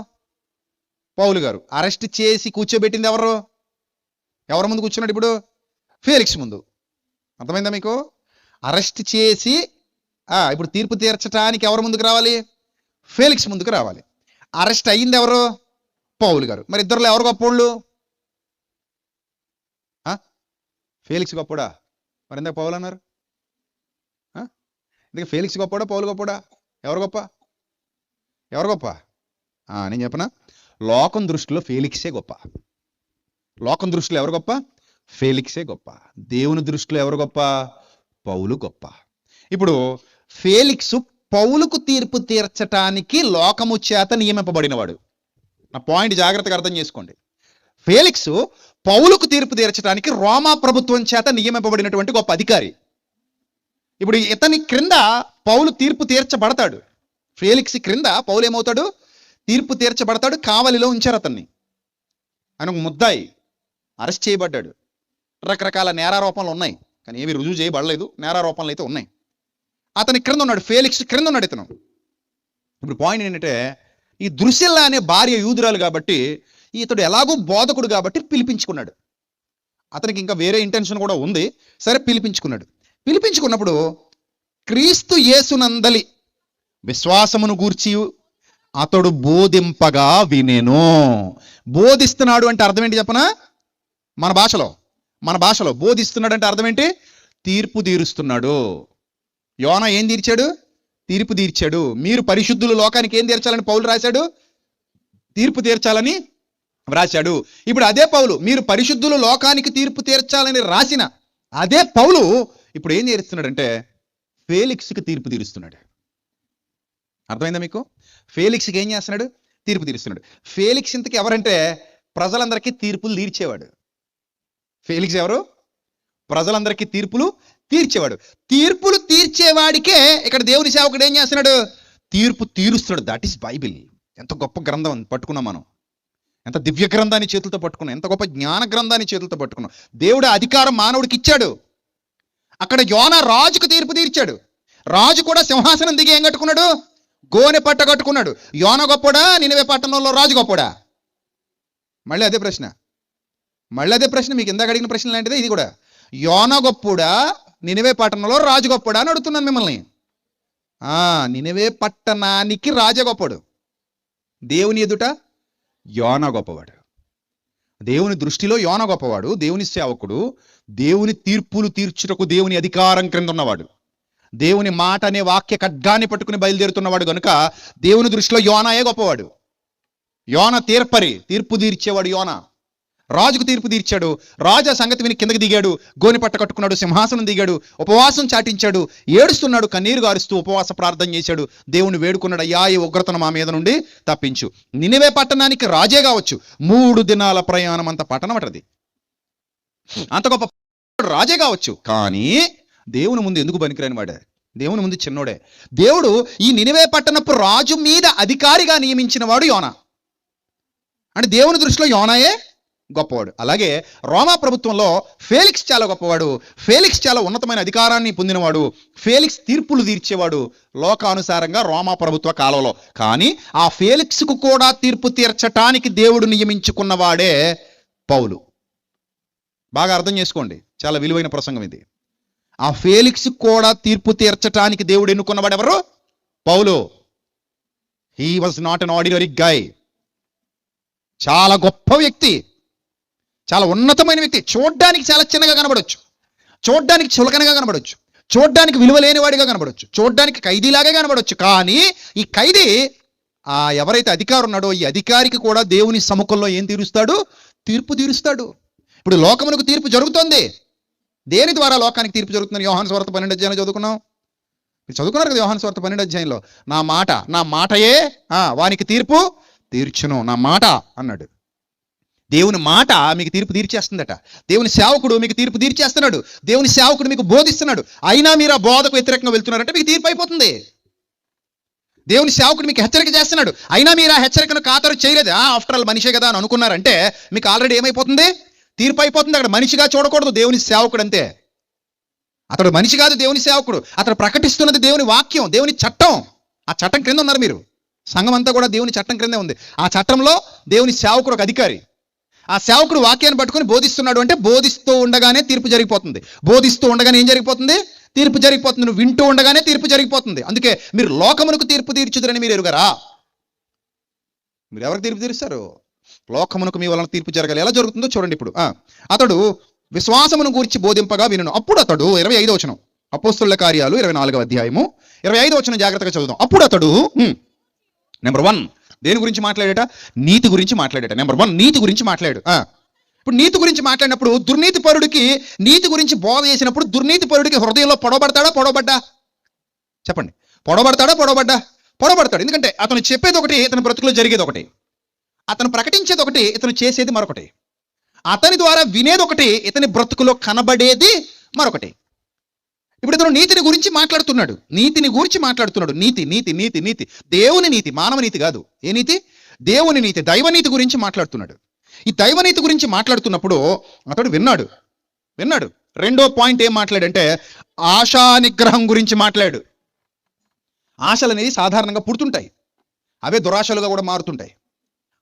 పౌలు గారు. అరెస్ట్ చేసి కూర్చోబెట్టింది ఎవరు? ఎవరి ముందు కూర్చున్నాడు ఇప్పుడు? ఫేలిక్స్ ముందు. అర్థమైందా మీకు? అరెస్ట్ చేసి ఇప్పుడు తీర్పు తీర్చడానికి ఎవరు ముందుకు రావాలి? ఫేలిక్స్ ముందుకు రావాలి. అరెస్ట్ అయ్యింది ఎవరు? పౌలు గారు. మరి ఇద్దరులో ఎవరు గొప్పోళ్ళు? ఫేలిక్స్ గొప్పడా? మరి ఇందాక పౌలు అన్నారు. ఇందుకే ఫేలిక్స్ గొప్పడా, పౌలు గొప్పడా? ఎవరు గొప్ప? ఎవరు గొప్ప? నేను చెప్పనా, లోకం దృష్టిలో ఫేలిక్సే గొప్ప. లోకం దృష్టిలో ఎవరు గొప్ప? ఫేలిక్సే గొప్ప. దేవుని దృష్టిలో ఎవరు గొప్ప? పౌలు గొప్ప. ఇప్పుడు ఫేలిక్స్ పౌలుకు తీర్పు తీర్చటానికి లోకము చేత నియమింపబడినవాడు. నా పాయింట్ జాగ్రత్తగా అర్థం చేసుకోండి. ఫేలిక్స్ పౌలుకు తీర్పు తీర్చడానికి రోమా ప్రభుత్వం చేత నియమింపబడినటువంటి గొప్ప అధికారి. ఇప్పుడు ఇతని క్రింద పౌలు తీర్పు తీర్చబడతాడు. ఫేలిక్స్ క్రింద పౌలు ఏమవుతాడు? తీర్పు తీర్చబడతాడు. కావలిలో ఉంచారు అతన్ని. ఆయన ఒక ముద్దాయి, అరెస్ట్ చేయబడ్డాడు. రకరకాల నేరారోపణలు ఉన్నాయి, కానీ ఏమి రుజువు చేయబడలేదు. నేరారోపణలు అయితే ఉన్నాయి. అతని క్రింద ఉన్నాడు, ఫేలిక్స్ క్రింద ఉన్నాడు ఇతను. ఇప్పుడు పాయింట్ ఏంటంటే, ఈ ద్రుసిల్లా అనే భార్య యూదురాలు కాబట్టి, ఇతడు ఎలాగో బోధకుడు కాబట్టి పిలిపించుకున్నాడు. అతనికి ఇంకా వేరే ఇంటెన్షన్ కూడా ఉంది. సరే, పిలిపించుకున్నాడు. పిలిపించుకున్నప్పుడు క్రీస్తు యేసునందలి విశ్వాసమును గూర్చి అతడు బోధింపగా వినెను. బోధిస్తున్నాడు అంటే అర్థం ఏంటి చెప్పనా? మన భాషలో బోధిస్తున్నాడు అంటే అర్థం ఏంటి? తీర్పు తీరుస్తున్నాడు. యోనా ఏం తీర్చాడు? తీర్పు తీర్చాడు. మీరు పరిశుద్ధులు, లోకానికి ఏం తీర్చాలని పౌలు రాశాడు? తీర్పు తీర్చాలని రాశాడు. ఇప్పుడు అదే పౌలు, మీరు పరిశుద్ధులు, లోకానికి తీర్పు తీర్చాలని రాసిన అదే పౌలు ఇప్పుడు ఏం తీరుస్తున్నాడంటే ఫేలిక్స్కి తీర్పు తీరుస్తున్నాడు. అర్థమైందా మీకు? ఫేలిక్స్కి ఏం చేస్తున్నాడు? తీర్పు తీరుస్తున్నాడు. ఫేలిక్స్ ఇంతకి ఎవరంటే ప్రజలందరికీ తీర్పులు తీర్చేవాడు. ఫేలిక్స్ ఎవరు? ప్రజలందరికీ తీర్పులు తీర్చేవాడు. తీర్పులు తీర్చేవాడికే ఇక్కడ దేవుని సేవకుడు ఏం చేస్తున్నాడు? తీర్పు తీరుస్తున్నాడు. That is Bible. ఎంత గొప్ప గ్రంథం పట్టుకున్నాం మనం, ఎంత దివ్య గ్రంథాన్ని చేతులతో పట్టుకున్నాం, ఎంత గొప్ప జ్ఞాన గ్రంథాన్ని చేతులతో పట్టుకున్నాం. దేవుడు అధికారం మానవుడికి ఇచ్చాడు. అక్కడ యోనా రాజుకు తీర్పు తీర్చాడు. రాజు కూడా సింహాసనం దిగి ఏం కట్టుకున్నాడు? గోనె పట్ట కట్టుకున్నాడు. యోనా గొప్పడా, నినివే పట్టణంలో రాజు గొప్పడా? మళ్ళీ అదే ప్రశ్న మీకు ఇందాక అడిగిన ప్రశ్న లాంటిదే ఇది కూడా. యోనా గొప్పడా, నినివే పట్టణంలో రాజు గొప్పడా అని అడుగుతున్నాను మిమ్మల్ని. నినివే పట్టణానికి రాజే గొప్పడు, దేవుని ఎదుట యోనా గొప్పవాడు. దేవుని దృష్టిలో యోనా గొప్పవాడు, దేవుని సేవకుడు, దేవుని తీర్పులు తీర్చుటకు దేవుని అధికారం క్రింద ఉన్నవాడు, దేవుని మాట అనే వాక్య ఖడ్గాన్ని పట్టుకుని బయలుదేరుతున్నవాడు కనుక దేవుని దృష్టిలో యోనాయే గొప్పవాడు. యోన తీర్పు తీర్చేవాడు యోనా. రాజుకు తీర్పు తీర్చాడు. రాజు ఆ సంగతి విని కిందకి దిగాడు, గోని పట్ట కట్టుకున్నాడు, సింహాసనం దిగాడు, ఉపవాసం చాటించాడు, ఏడుస్తున్నాడు, కన్నీరు గారుస్తూ ఉపవాస ప్రార్థన చేశాడు. దేవుని వేడుకున్నాడు, అయ్యా ఈ ఉగ్రతను మా మీద నుండి తప్పించు. నినివే పట్టణానికి రాజే కావచ్చు, 3 దినాల ప్రయాణం అంత పట్టణం అటది, అంత గొప్ప రాజే కావచ్చు, కానీ దేవుని ముందు ఎందుకు పనికిరాని వాడే? దేవుని ముందు చిన్నోడే. దేవుడు ఈ నినివే పట్టణపు రాజు మీద అధికారిగా నియమించిన వాడు యోనా. అంటే దేవుని దృష్టిలో యోనాయే గొప్పవాడు. అలాగే రోమా ప్రభుత్వంలో ఫేలిక్స్ చాలా గొప్పవాడు. ఫేలిక్స్ చాలా ఉన్నతమైన అధికారాన్ని పొందినవాడు. ఫేలిక్స్ తీర్పులు తీర్చేవాడు లోకానుసారంగా రోమా ప్రభుత్వ కాలంలో. కానీ ఆ ఫేలిక్స్కు కూడా తీర్పు తీర్చటానికి దేవుడు నియమించుకున్నవాడే పౌలు. బాగా అర్థం చేసుకోండి, చాలా విలువైన ప్రసంగం ఇది. ఆ ఫేలిక్స్ కూడా తీర్పు తీర్చటానికి దేవుడు ఎన్నుకున్నవాడు ఎవరు? Paul. He was not an ordinary guy. చాలా గొప్ప వ్యక్తి, చాలా ఉన్నతమైన వ్యక్తి. చూడ్డానికి చాలా చిన్నగా కనబడవచ్చు, చూడ్డానికి చులకనగా కనబడవచ్చు, చూడ్డానికి విలువ లేనివాడిగా కనబడవచ్చు, చూడ్డానికి ఖైదీలాగా కనబడవచ్చు. కానీ ఈ ఖైదీ ఎవరైతే అధికారి ఉన్నాడో ఈ అధికారికి కూడా దేవుని సముఖంలో ఏం తీరుస్తాడు? తీర్పు తీరుస్తాడు. ఇప్పుడు లోకమునకు తీర్పు జరుగుతోంది. దేని ద్వారా లోకానికి తీర్పు జరుగుతుందని యోహాను సువార్త 12వ అధ్యాయంలో చదువుకున్నాం. మీరు చదువుకున్నారు కదా యోహాను సువార్త 12వ అధ్యాయంలో. నా మాటయే వానికి తీర్పు తీర్చును, నా మాట అన్నాడు. దేవుని మాట మీకు తీర్పు తీర్చేస్తుందట. దేవుని సేవకుడు మీకు తీర్పు తీర్చేస్తున్నాడు. దేవుని సేవకుడు మీకు బోధిస్తున్నాడు. అయినా మీరు ఆ బోధకు వ్యతిరేకంగా వెళ్తున్నారంటే మీకు తీర్పు అయిపోతుంది. దేవుని సేవకుడు మీకు హెచ్చరిక చేస్తున్నాడు, అయినా మీరు ఆ హెచ్చరికను ఖాతరు చేయలేదు. ఆఫ్టర్ ఆల్ మనిషే కదా అని అనుకున్నారంటే మీకు ఆల్రెడీ ఏమైపోతుంది? తీర్పు అయిపోతుంది. అక్కడ మనిషిగా చూడకూడదు దేవుని సేవకుడు, అంతే. అతడు మనిషి కాదు, దేవుని సేవకుడు. అతడు ప్రకటిస్తున్నది దేవుని వాక్యం, దేవుని చట్టం. ఆ చట్టం క్రింద ఉన్నారు మీరు. సంఘం అంతా కూడా దేవుని చట్టం క్రిందే ఉంది. ఆ చట్టంలో దేవుని సేవకుడు ఒక అధికారి. ఆ సేవకుడు వాక్యాన్ని పట్టుకుని బోధిస్తున్నాడు అంటే బోధిస్తూ ఉండగానే తీర్పు జరిగిపోతుంది. బోధిస్తూ ఉండగానే ఏం జరిగిపోతుంది? తీర్పు జరిగిపోతుంది. నువ్వు వింటూ ఉండగానే తీర్పు జరిగిపోతుంది. అందుకే మీరు లోకమునకు తీర్పు తీర్చుదురని మీరు ఎరుగరా? మీరు ఎవరికి తీర్పు తీరుస్తారు? లోకమునకు మీ వలన తీర్పు జరగాలి. ఎలా జరుగుతుందో చూడండి. ఇప్పుడు అతడు విశ్వాసమును గురించి బోధింపగా వినును. అప్పుడు అతడు 25వ వచనం, అపోస్తలుల కార్యాలు 24వ అధ్యాయము 25వ వచనం జాగ్రత్తగా చదువుదాం. అప్పుడు అతడు నెంబర్ 1 దేని గురించి మాట్లాడేట? నీతి గురించి మాట్లాడేట. నెంబర్ 1 నీతి గురించి మాట్లాడు. ఇప్పుడు నీతి గురించి మాట్లాడినప్పుడు దుర్నీతి పరుడికి నీతి గురించి బోధ చేసినప్పుడు దుర్నీతి పరుడికి హృదయంలో పొడవబడతాడా? చెప్పండి. పొడవబడతాడు. ఎందుకంటే అతను చెప్పేది ఒకటి, ఇతని బ్రతుకులో జరిగేది ఒకటి. అతను ప్రకటించేది ఒకటి, ఇతను చేసేది మరొకటి. అతని ద్వారా వినేది ఒకటి, ఇతని బ్రతుకులో కనబడేది మరొకటి. ఇప్పుడు ఇతను నీతిని గురించి మాట్లాడుతున్నాడు. నీతి దేవుని నీతి, మానవ నీతి కాదు. ఏ నీతి? దేవుని నీతి, దైవనీతి గురించి మాట్లాడుతున్నాడు. ఈ దైవనీతి గురించి మాట్లాడుతున్నప్పుడు అతడు విన్నాడు. రెండో పాయింట్ ఏం మాట్లాడంటే ఆశా నిగ్రహం గురించి మాట్లాడు. ఆశలు అనేది సాధారణంగా పుడుతుంటాయి, అవే దురాశలుగా కూడా మారుతుంటాయి.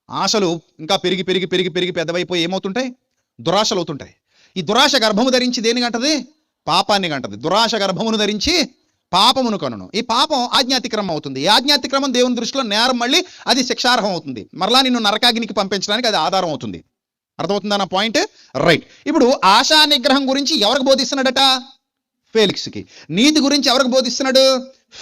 ఆశలు ఇంకా పెరిగి పెరిగి పెరిగి పెరిగి పెద్దవైపోయి ఏమవుతుంటాయి? దురాశలు అవుతుంటాయి. ఈ దురాశ గర్భము ధరించి దేని కంటది? పాపాన్ని కంటది. దురాశ గర్భమును ధరించి పాపమును కనును. ఈ పాపం ఆజ్ఞాతిక్రమం అవుతుంది. ఈ ఆజ్ఞాతిక్రమం దేవుని దృష్టిలో నేరం, మళ్ళీ అది శిక్షార్హం అవుతుంది. మరలా నిన్ను నరకాగ్నికి పంపించడానికి అది ఆధారం అవుతుంది. అర్థమవుతుందా నా పాయింట్? రైట్. ఇప్పుడు ఆశా నిగ్రహం గురించి ఎవరికి బోధిస్తున్నాడట? ఫేలిక్స్కి. నీతి గురించి ఎవరికి బోధిస్తున్నాడు?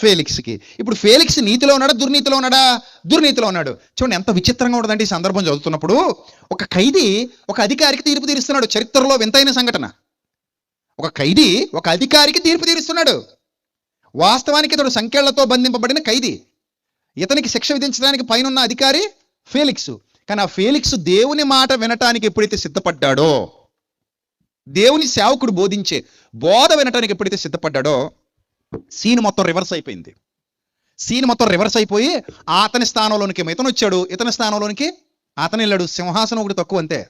ఫేలిక్స్కి. ఇప్పుడు ఫేలిక్స్ నీతిలో ఉన్నాడా, దుర్నీతిలో ఉన్నాడా? దుర్నీతిలో ఉన్నాడు. చూడండి ఎంత విచిత్రంగా ఉండదంటే ఈ సందర్భం చదువుతున్నప్పుడు. ఒక ఖైదీ ఒక అధికారికి తీర్పు తీరుస్తున్నాడు. చరిత్రలో వింతైన సంఘటన. ఒక ఖైదీ ఒక అధికారికి తీర్పు తీరుస్తున్నాడు. వాస్తవానికి ఇతడు సంఖ్యలతో బంధింపబడిన ఖైదీ. ఇతనికి శిక్ష విధించడానికి పైన అధికారి ఫేలిక్స్. కానీ ఆ ఫేలిక్స్ దేవుని మాట వినటానికి ఎప్పుడైతే సిద్ధపడ్డాడో, దేవుని సేవకుడు బోధించే బోధ వినటానికి ఎప్పుడైతే సిద్ధపడ్డాడో, సీన్ మొత్తం రివర్స్ అయిపోయింది. సీన్ మొత్తం రివర్స్ అయిపోయి అతని స్థానంలోనికి ఇతను వచ్చాడు, ఇతని స్థానంలోనికి అతను వెళ్ళాడు. సింహాసనం ఒకటి తక్కువ అంతే.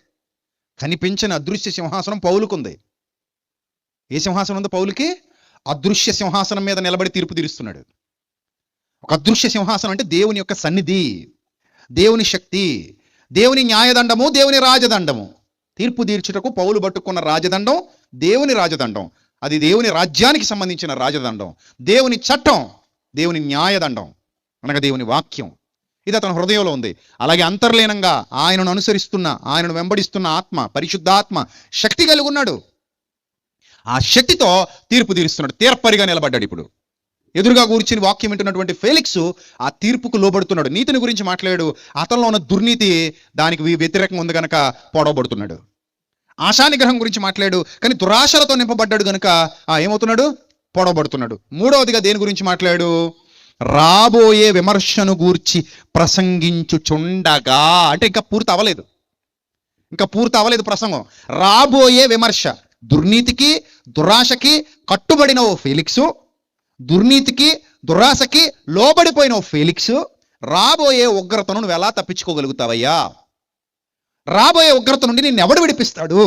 కనిపించిన అదృశ్య సింహాసనం పౌలుకుంది. ఏ సింహాసనం ఉంది పౌలుకి? అదృశ్య సింహాసనం మీద నిలబడి తీర్పు తీరుస్తున్నాడు. ఒక అదృశ్య సింహాసనం అంటే దేవుని యొక్క సన్నిధి, దేవుని శక్తి, దేవుని న్యాయదండము, దేవుని రాజదండము. తీర్పు తీర్చుటకు పౌలు పట్టుకున్న రాజదండం దేవుని రాజదండం. అది దేవుని రాజ్యానికి సంబంధించిన రాజదండం, దేవుని చట్టం, దేవుని న్యాయదండం అనగా దేవుని వాక్యం. ఇది అతని హృదయంలో ఉంది. అలాగే అంతర్లీనంగా ఆయనను అనుసరిస్తున్న, ఆయనను వెంబడిస్తున్న ఆత్మ, పరిశుద్ధాత్మ శక్తి కలిగి ఉన్నాడు. ఆ శక్తితో తీర్పు తీరుస్తున్నాడు. తీర్పరిగా నిలబడ్డాడు. ఇప్పుడు ఎదురుగా కూర్చుని వాక్యం వింటున్నటువంటి ఫేలిక్స్ ఆ తీర్పుకు లోబడుతున్నాడు. నీతిని గురించి మాట్లాడాడు. అతనిలో ఉన్న దుర్నీతి దానికి వ్యతిరేకంగా ఉంది కనుక పొడవబడుతున్నాడు. ఆశానిగ్రహం గురించి మాట్లాడు, కానీ దురాశలతో నింపబడ్డాడు కనుక ఏమవుతున్నాడు? పొడవబడుతున్నాడు. మూడవదిగా దేని గురించి మాట్లాడు? రాబోయే విమర్శను గూర్చి ప్రసంగించుచుండగా, అంటే ఇంకా పూర్తి అవ్వలేదు ప్రసంగం. రాబోయే విమర్శ. దుర్నీతికి దురాశకి కట్టుబడిన ఓ ఫేలిక్సు, దుర్నీతికి దురాశకి లోబడిపోయిన ఓ ఫేలిక్సు, రాబోయే ఉగ్రతను నువ్వు ఎలా తప్పించుకోగలుగుతావయ్యా? రాబోయే ఉగ్రత నుండి నిన్ను ఎవడు విడిపిస్తాడు?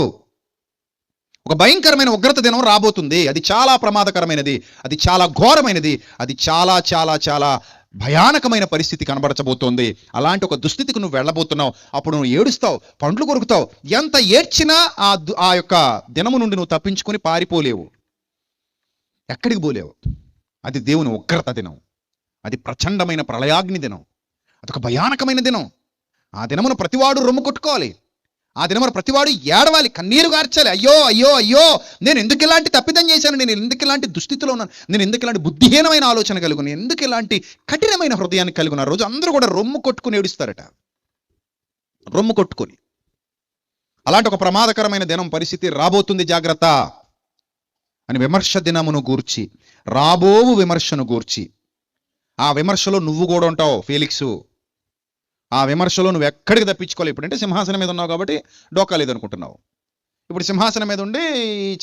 ఒక భయంకరమైన ఉగ్రత దినం రాబోతుంది. అది చాలా ప్రమాదకరమైనది, అది చాలా ఘోరమైనది, అది చాలా చాలా చాలా భయానకమైన పరిస్థితి కనబరచబోతోంది. అలాంటి ఒక దుస్థితికి నువ్వు వెళ్ళబోతున్నావు. అప్పుడు నువ్వు ఏడుస్తావు, పండ్లు కొరుకుతావు. ఎంత ఏడ్చినా ఆ యొక్క దినము నుండి నువ్వు తప్పించుకొని పారిపోలేవు, ఎక్కడికి పోలేవు. అది దేవుని ఉగ్రత దినం, అది ప్రచండమైన ప్రళయాగ్ని దినం, అదొక భయానకమైన దినం. ఆ దినమును ప్రతివాడు రొమ్ము కొట్టుకోవాలి, ఆ దినమున ప్రతివాడు ఏడవాలి, కన్నీరు గార్చాలి. అయ్యో అయ్యో అయ్యో, నేను ఎందుకు ఇలాంటి తప్పిదం చేశాను, నేను ఎందుకు ఇలాంటి దుస్థితిలో ఉన్నాను, నేను ఎందుకు ఇలాంటి బుద్ధిహీనమైన ఆలోచన కలుగును, ఎందుకు ఇలాంటి కఠినమైన హృదయాన్ని కలిగిన రోజు అందరూ కూడా రొమ్ము కొట్టుకుని ఏడుస్తారట, రొమ్ము కొట్టుకొని. అలాంటి ఒక ప్రమాదకరమైన దినం పరిస్థితి రాబోతుంది, జాగ్రత్త అని విమర్శ దినమును గూర్చి, రాబోవు విమర్శను గూర్చి. ఆ విమర్శలో నువ్వు కూడా ఉంటావు ఫేలిక్సు. ఆ విమర్శలో నువ్వు ఎక్కడికి తప్పించుకోవాలి. ఇప్పుడంటే సింహాసనం మీద ఉన్నావు కాబట్టి డోకా లేదనుకుంటున్నావు. ఇప్పుడు సింహాసనం మీద ఉండి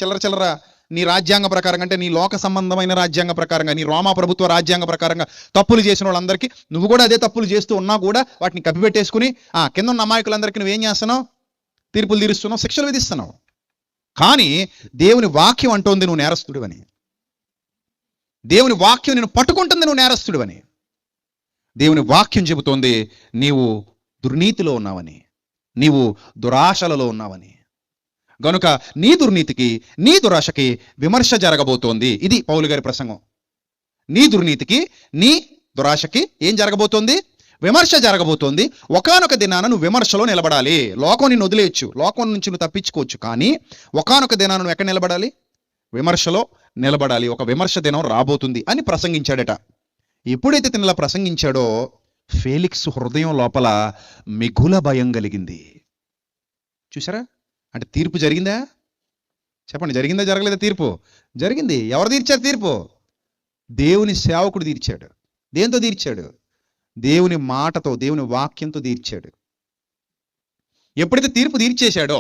చిల్లర నీ రాజ్యాంగ ప్రకారంగా, అంటే నీ లోక సంబంధమైన రాజ్యాంగ ప్రకారంగా, నీ రోమా ప్రభుత్వ రాజ్యాంగ ప్రకారంగా తప్పులు చేసిన వాళ్ళందరికీ నువ్వు కూడా అదే తప్పులు చేస్తూ ఉన్నా కూడా వాటిని కప్పిపెట్టేసుకుని కింద ఉన్న అమాయకులందరికీ నువ్వేం చేస్తున్నావు? తీర్పులు తీరుస్తున్నావు, శిక్షలు విధిస్తున్నావు. కానీ దేవుని వాక్యం అంటోంది నువ్వు నేరస్తుడివని. దేవుని వాక్యం నేను పట్టుకుంటుంది నువ్వు నేరస్తుడివని. దేవుని వాక్యం చెబుతోంది నీవు దుర్నీతిలో ఉన్నావని, నీవు దురాశలలో ఉన్నావని. గనుక నీ దుర్నీతికి నీ దురాశకి విమర్శ జరగబోతోంది. ఇది పౌలు గారి ప్రసంగం. నీ దుర్నీతికి నీ దురాశకి ఏం జరగబోతోంది? విమర్శ జరగబోతోంది. ఒకానొక దినాన నువ్వు విమర్శలో నిలబడాలి. లోకం నిన్ను వదిలేయచ్చు, లోకం నుంచి నువ్వు తప్పించుకోవచ్చు, కానీ ఒకానొక దినాన నువ్వు ఎక్కడ నిలబడాలి? విమర్శలో నిలబడాలి. ఒక విమర్శ దినం రాబోతుంది అని ప్రసంగించాడట. ఎప్పుడైతే తినలా ప్రసంగించాడో ఫేలిక్స్ హృదయం లోపల మిగుల భయం కలిగింది. చూసారా? అంటే తీర్పు జరిగిందా? చెప్పండి, జరిగిందా జరగలేదా? తీర్పు జరిగింది. ఎవరు తీర్చారు తీర్పు? దేవుని సేవకుడు తీర్చాడు. దేంతో తీర్చాడు? దేవుని మాటతో, దేవుని వాక్యంతో తీర్చాడు. ఎప్పుడైతే తీర్పు తీర్చేశాడో,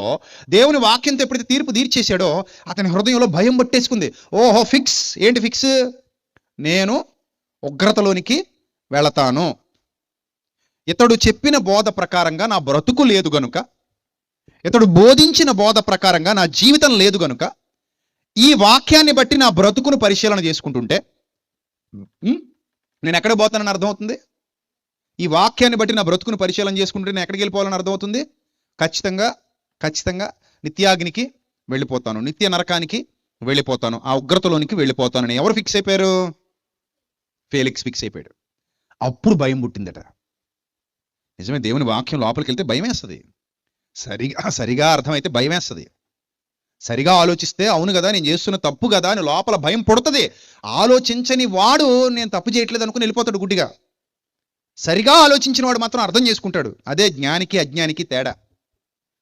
దేవుని వాక్యంతో ఎప్పుడైతే తీర్పు తీర్చేశాడో, అతని హృదయంలో భయం పట్టేసుకుంది. ఓహో, ఫిక్స్. ఏంటి ఫిక్స్? నేను ఉగ్రతలోనికి వెళతాను. ఇతడు చెప్పిన బోధ ప్రకారంగా నా బ్రతుకు లేదు గనుక, ఇతడు బోధించిన బోధ ప్రకారంగా నా జీవితం లేదు గనుక, ఈ వాక్యాన్ని బట్టి నా బ్రతుకును పరిశీలన చేసుకుంటుంటే నేను ఎక్కడికి పోతానని అర్థమవుతుంది. ఈ వాక్యాన్ని బట్టి నా బ్రతుకును పరిశీలన చేసుకుంటుంటే నేను ఎక్కడికి వెళ్ళిపోవాలని అర్థమవుతుంది. ఖచ్చితంగా నిత్యాగ్నికి వెళ్ళిపోతాను, నిత్య నరకానికి వెళ్ళిపోతాను, ఆ ఉగ్రతలోనికి వెళ్ళిపోతానని ఎవరు ఫిక్స్ అయిపోయారు? ఫేలిక్స్ ఫిక్స్ అయిపోయాడు. అప్పుడు భయం పుట్టిందట. నిజమే, దేవుని వాక్యం లోపలికి వెళ్తే భయం వేస్తుంది. సరిగా అర్థమైతే భయం వేస్తుంది. సరిగా ఆలోచిస్తే అవును కదా, నేను చేస్తున్న తప్పు కదా అని లోపల భయం పుడుతుంది. ఆలోచించని వాడు నేను తప్పు చేయట్లేదు అనుకుని వెళ్ళిపోతాడు గుడ్డిగా. సరిగా ఆలోచించిన వాడు మాత్రం అర్థం చేసుకుంటాడు. అదే జ్ఞానికి అజ్ఞానికి తేడా.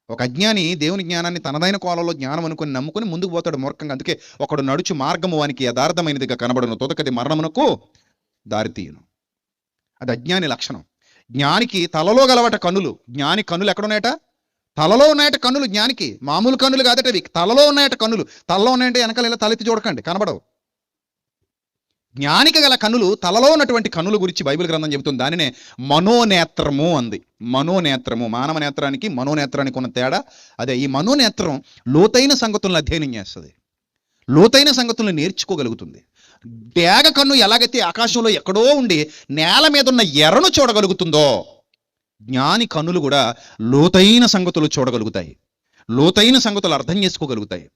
ఒక అజ్ఞాని దేవుని జ్ఞానాన్ని తనదైన కోణంలో జ్ఞానం అనుకుని నమ్ముకుని ముందుకు పోతాడు మూర్ఖంగా. అందుకే ఒకడు నడుచు మార్గము వానికి యథార్థమైనదిగా కనబడును, తొదకది మరణమునకు దారితీయును. అది అజ్ఞాని లక్షణం. జ్ఞానికి తలలో గలవట కన్నులు. జ్ఞాని కన్నులు ఎక్కడున్నాయట? తలలో ఉన్నాయట కన్నులు. జ్ఞానికి మామూలు కన్నులు కాదట అవి, తలలో ఉన్నాయట కన్నులు. తలలో ఉన్నాయంటే వెనకాల ఇలా తలెత్తి చూడకండి, కనబడవు. జ్ఞానికి గల కన్నులు, తలలో ఉన్నటువంటి కన్నుల గురించి బైబిల్ గ్రంథం చెబుతుంది. దానినే మనోనేత్రము అంది. మనోనేత్రము, మానవ నేత్రానికి మనోనేత్రానికి ఉన్న తేడా అదే. ఈ మనోనేత్రం లోతైన సంగతులను అధ్యయనం చేస్తుంది, లోతైన సంగతులను నేర్చుకోగలుగుతుంది. డేగ కన్ను ఎలాగైతే ఆకాశంలో ఎక్కడో ఉండి నేల మీద ఉన్న ఎర్రను చూడగలుగుతుందో, జ్ఞాని కన్నులు కూడా లోతైన సంగతులు చూడగలుగుతాయి, లోతైన సంగతులు అర్థం చేసుకోగలుగుతాయి,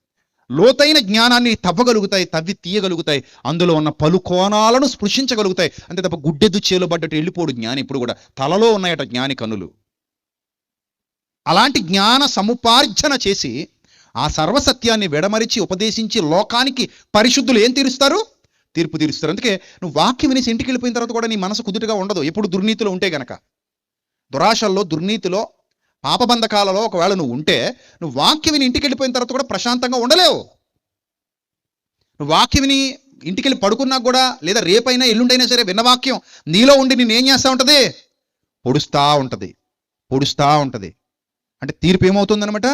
లోతైన జ్ఞానాన్ని తవ్వగలుగుతాయి, తవ్వి తీయగలుగుతాయి, అందులో ఉన్న పలు కోణాలను స్పృశించగలుగుతాయి. అంతే తప్ప గుడ్డెద్దు చేలుబడ్డట్టు వెళ్ళిపోడు జ్ఞాని. ఇప్పుడు కూడా తలలో ఉన్నాయట జ్ఞాని కన్నులు. అలాంటి జ్ఞాన సముపార్జన చేసి ఆ సర్వసత్యాన్ని విడమరిచి ఉపదేశించి లోకానికి పరిశుద్ధులు ఏం తీరుస్తారు? తీర్పు తీరుస్తారు. అందుకే నువ్వు వాక్యం వినేసి ఇంటికి వెళ్ళిపోయిన తర్వాత కూడా నీ మనసు కుదుటగా ఉండదు. ఎప్పుడు దుర్నీతిలో ఉంటే గనక, దురాశల్లో, దుర్నీతిలో, పాపబంధకాలలో ఒకవేళ నువ్వు ఉంటే, నువ్వు వాక్యం విని ఇంటికి వెళ్ళిపోయిన తర్వాత కూడా ప్రశాంతంగా ఉండలేవు. నువ్వు వాక్యం విని ఇంటికి వెళ్ళి పడుకున్నా కూడా, లేదా రేపైనా ఎల్లుండైనా సరే విన్న వాక్యం నీలో ఉండి నేను ఏం చేస్తూ ఉంటుంది? పొడుస్తూ ఉంటుంది, పొడుస్తూ ఉంటుంది. అంటే తీర్పు ఏమవుతుందనమాట?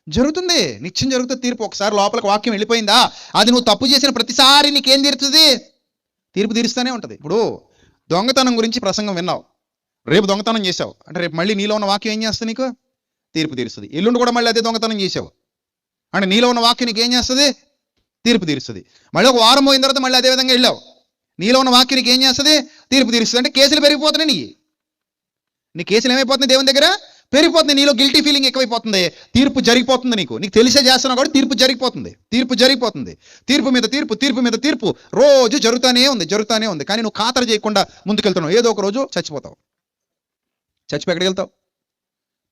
జరుగుతుంది, నిత్యం జరుగుతుంది తీర్పు. ఒకసారి లోపలికి వాక్యం వెళ్ళిపోయిందా, అది నువ్వు తప్పు చేసిన ప్రతిసారి నీకేం తీరుతుంది? తీర్పు తీరుస్తూనే ఉంటుంది. ఇప్పుడు దొంగతనం గురించి ప్రసంగం విన్నావు, రేపు దొంగతనం చేసావు అంటే రేపు మళ్ళీ నీలో ఉన్న వాక్యం ఏం చేస్తుంది? నీకు తీర్పు తీరుస్తుంది. ఎల్లుండి కూడా మళ్ళీ అదే దొంగతనం చేసావు అంటే నీలో ఉన్న వాక్యం నీకు ఏం చేస్తుంది? తీర్పు తీరుస్తుంది. మళ్ళీ ఒక వారం పోయిన తర్వాత మళ్ళీ అదే విధంగా వెళ్ళావు, నీలో ఉన్న వాక్యం నీకు ఏం చేస్తుంది? తీర్పు తీరుస్తుంది. అంటే కేసులు పెరిగిపోతున్నాయి. నీ కేసులు ఏమైపోతుంది? దేవుని దగ్గర పెరిగిపోతుంది. నీలో గిల్టీ ఫీలింగ్ ఎక్కువైపోతుంది, తీర్పు జరిగిపోతుంది. నీకు తెలిసే చేస్తున్నావు కూడా తీర్పు జరిగిపోతుంది, తీర్పు జరిగిపోతుంది. తీర్పు మీద తీర్పు, తీర్పు మీద తీర్పు రోజు జరుగుతూనే ఉంది, జరుగుతూనే ఉంది. కానీ నువ్వు ఖాతరు చేయకుండా ముందుకెళ్తున్నావు. ఏదో ఒక రోజు చచ్చిపోతావు. చచ్చిపోయి ఎక్కడికి వెళ్తావు?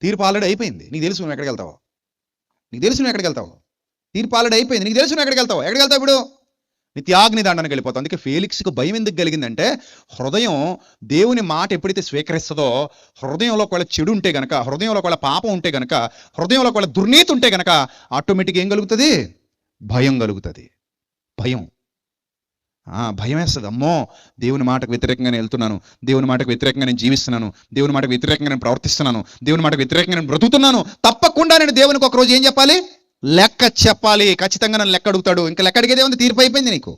తీర్పు ఆల్రెడీ అయిపోయింది, నీకు తెలుసు నువ్వు ఎక్కడికి వెళ్తావు. నీకు తెలుసు నువ్వు ఎక్కడికి వెళ్తావు. తీర్పు ఆల్రెడీ అయిపోయింది, నీకు తెలుసు నువ్వు ఎక్కడికి వెళ్తావు. ఎక్కడికి వెళ్తావు ఇప్పుడు? నిత్యాగ్ని దండానికి వెళ్ళిపోతావు. అందుకే ఫేలిక్స్కి భయం ఎందుకు కలిగిందంటే, హృదయం దేవుని మాట ఎప్పుడైతే స్వీకరిస్తుందో, హృదయంలో ఒకవేళ చెడు ఉంటే గనక, హృదయంలో ఒకవేళ పాపం ఉంటే గనక, హృదయంలో ఒకవేళ దుర్నీతి ఉంటే గనక, ఆటోమేటిక్గా ఏం కలుగుతుంది? భయం కలుగుతుంది. భయం భయం వేస్తుంది. అమ్మో, దేవుని మాటకు వ్యతిరేకంగా నేను వెళ్తున్నాను, దేవుని మాటకు వ్యతిరేకంగా నేను జీవిస్తున్నాను, దేవుని మాటకు వ్యతిరేకంగా నేను ప్రవర్తిస్తున్నాను, దేవుని మాటకు వ్యతిరేకంగా నేను బ్రతుకుతున్నాను. తప్పకుండా నేను దేవునికి ఒకరోజు ఏం చెప్పాలి? లెక్క చెప్పాలి. ఖచ్చితంగా నన్ను లెక్క అడుగుతాడు. ఇంకా లెక్క అడిగేదే ఉంది, తీర్పు అయిపోయింది నీకు.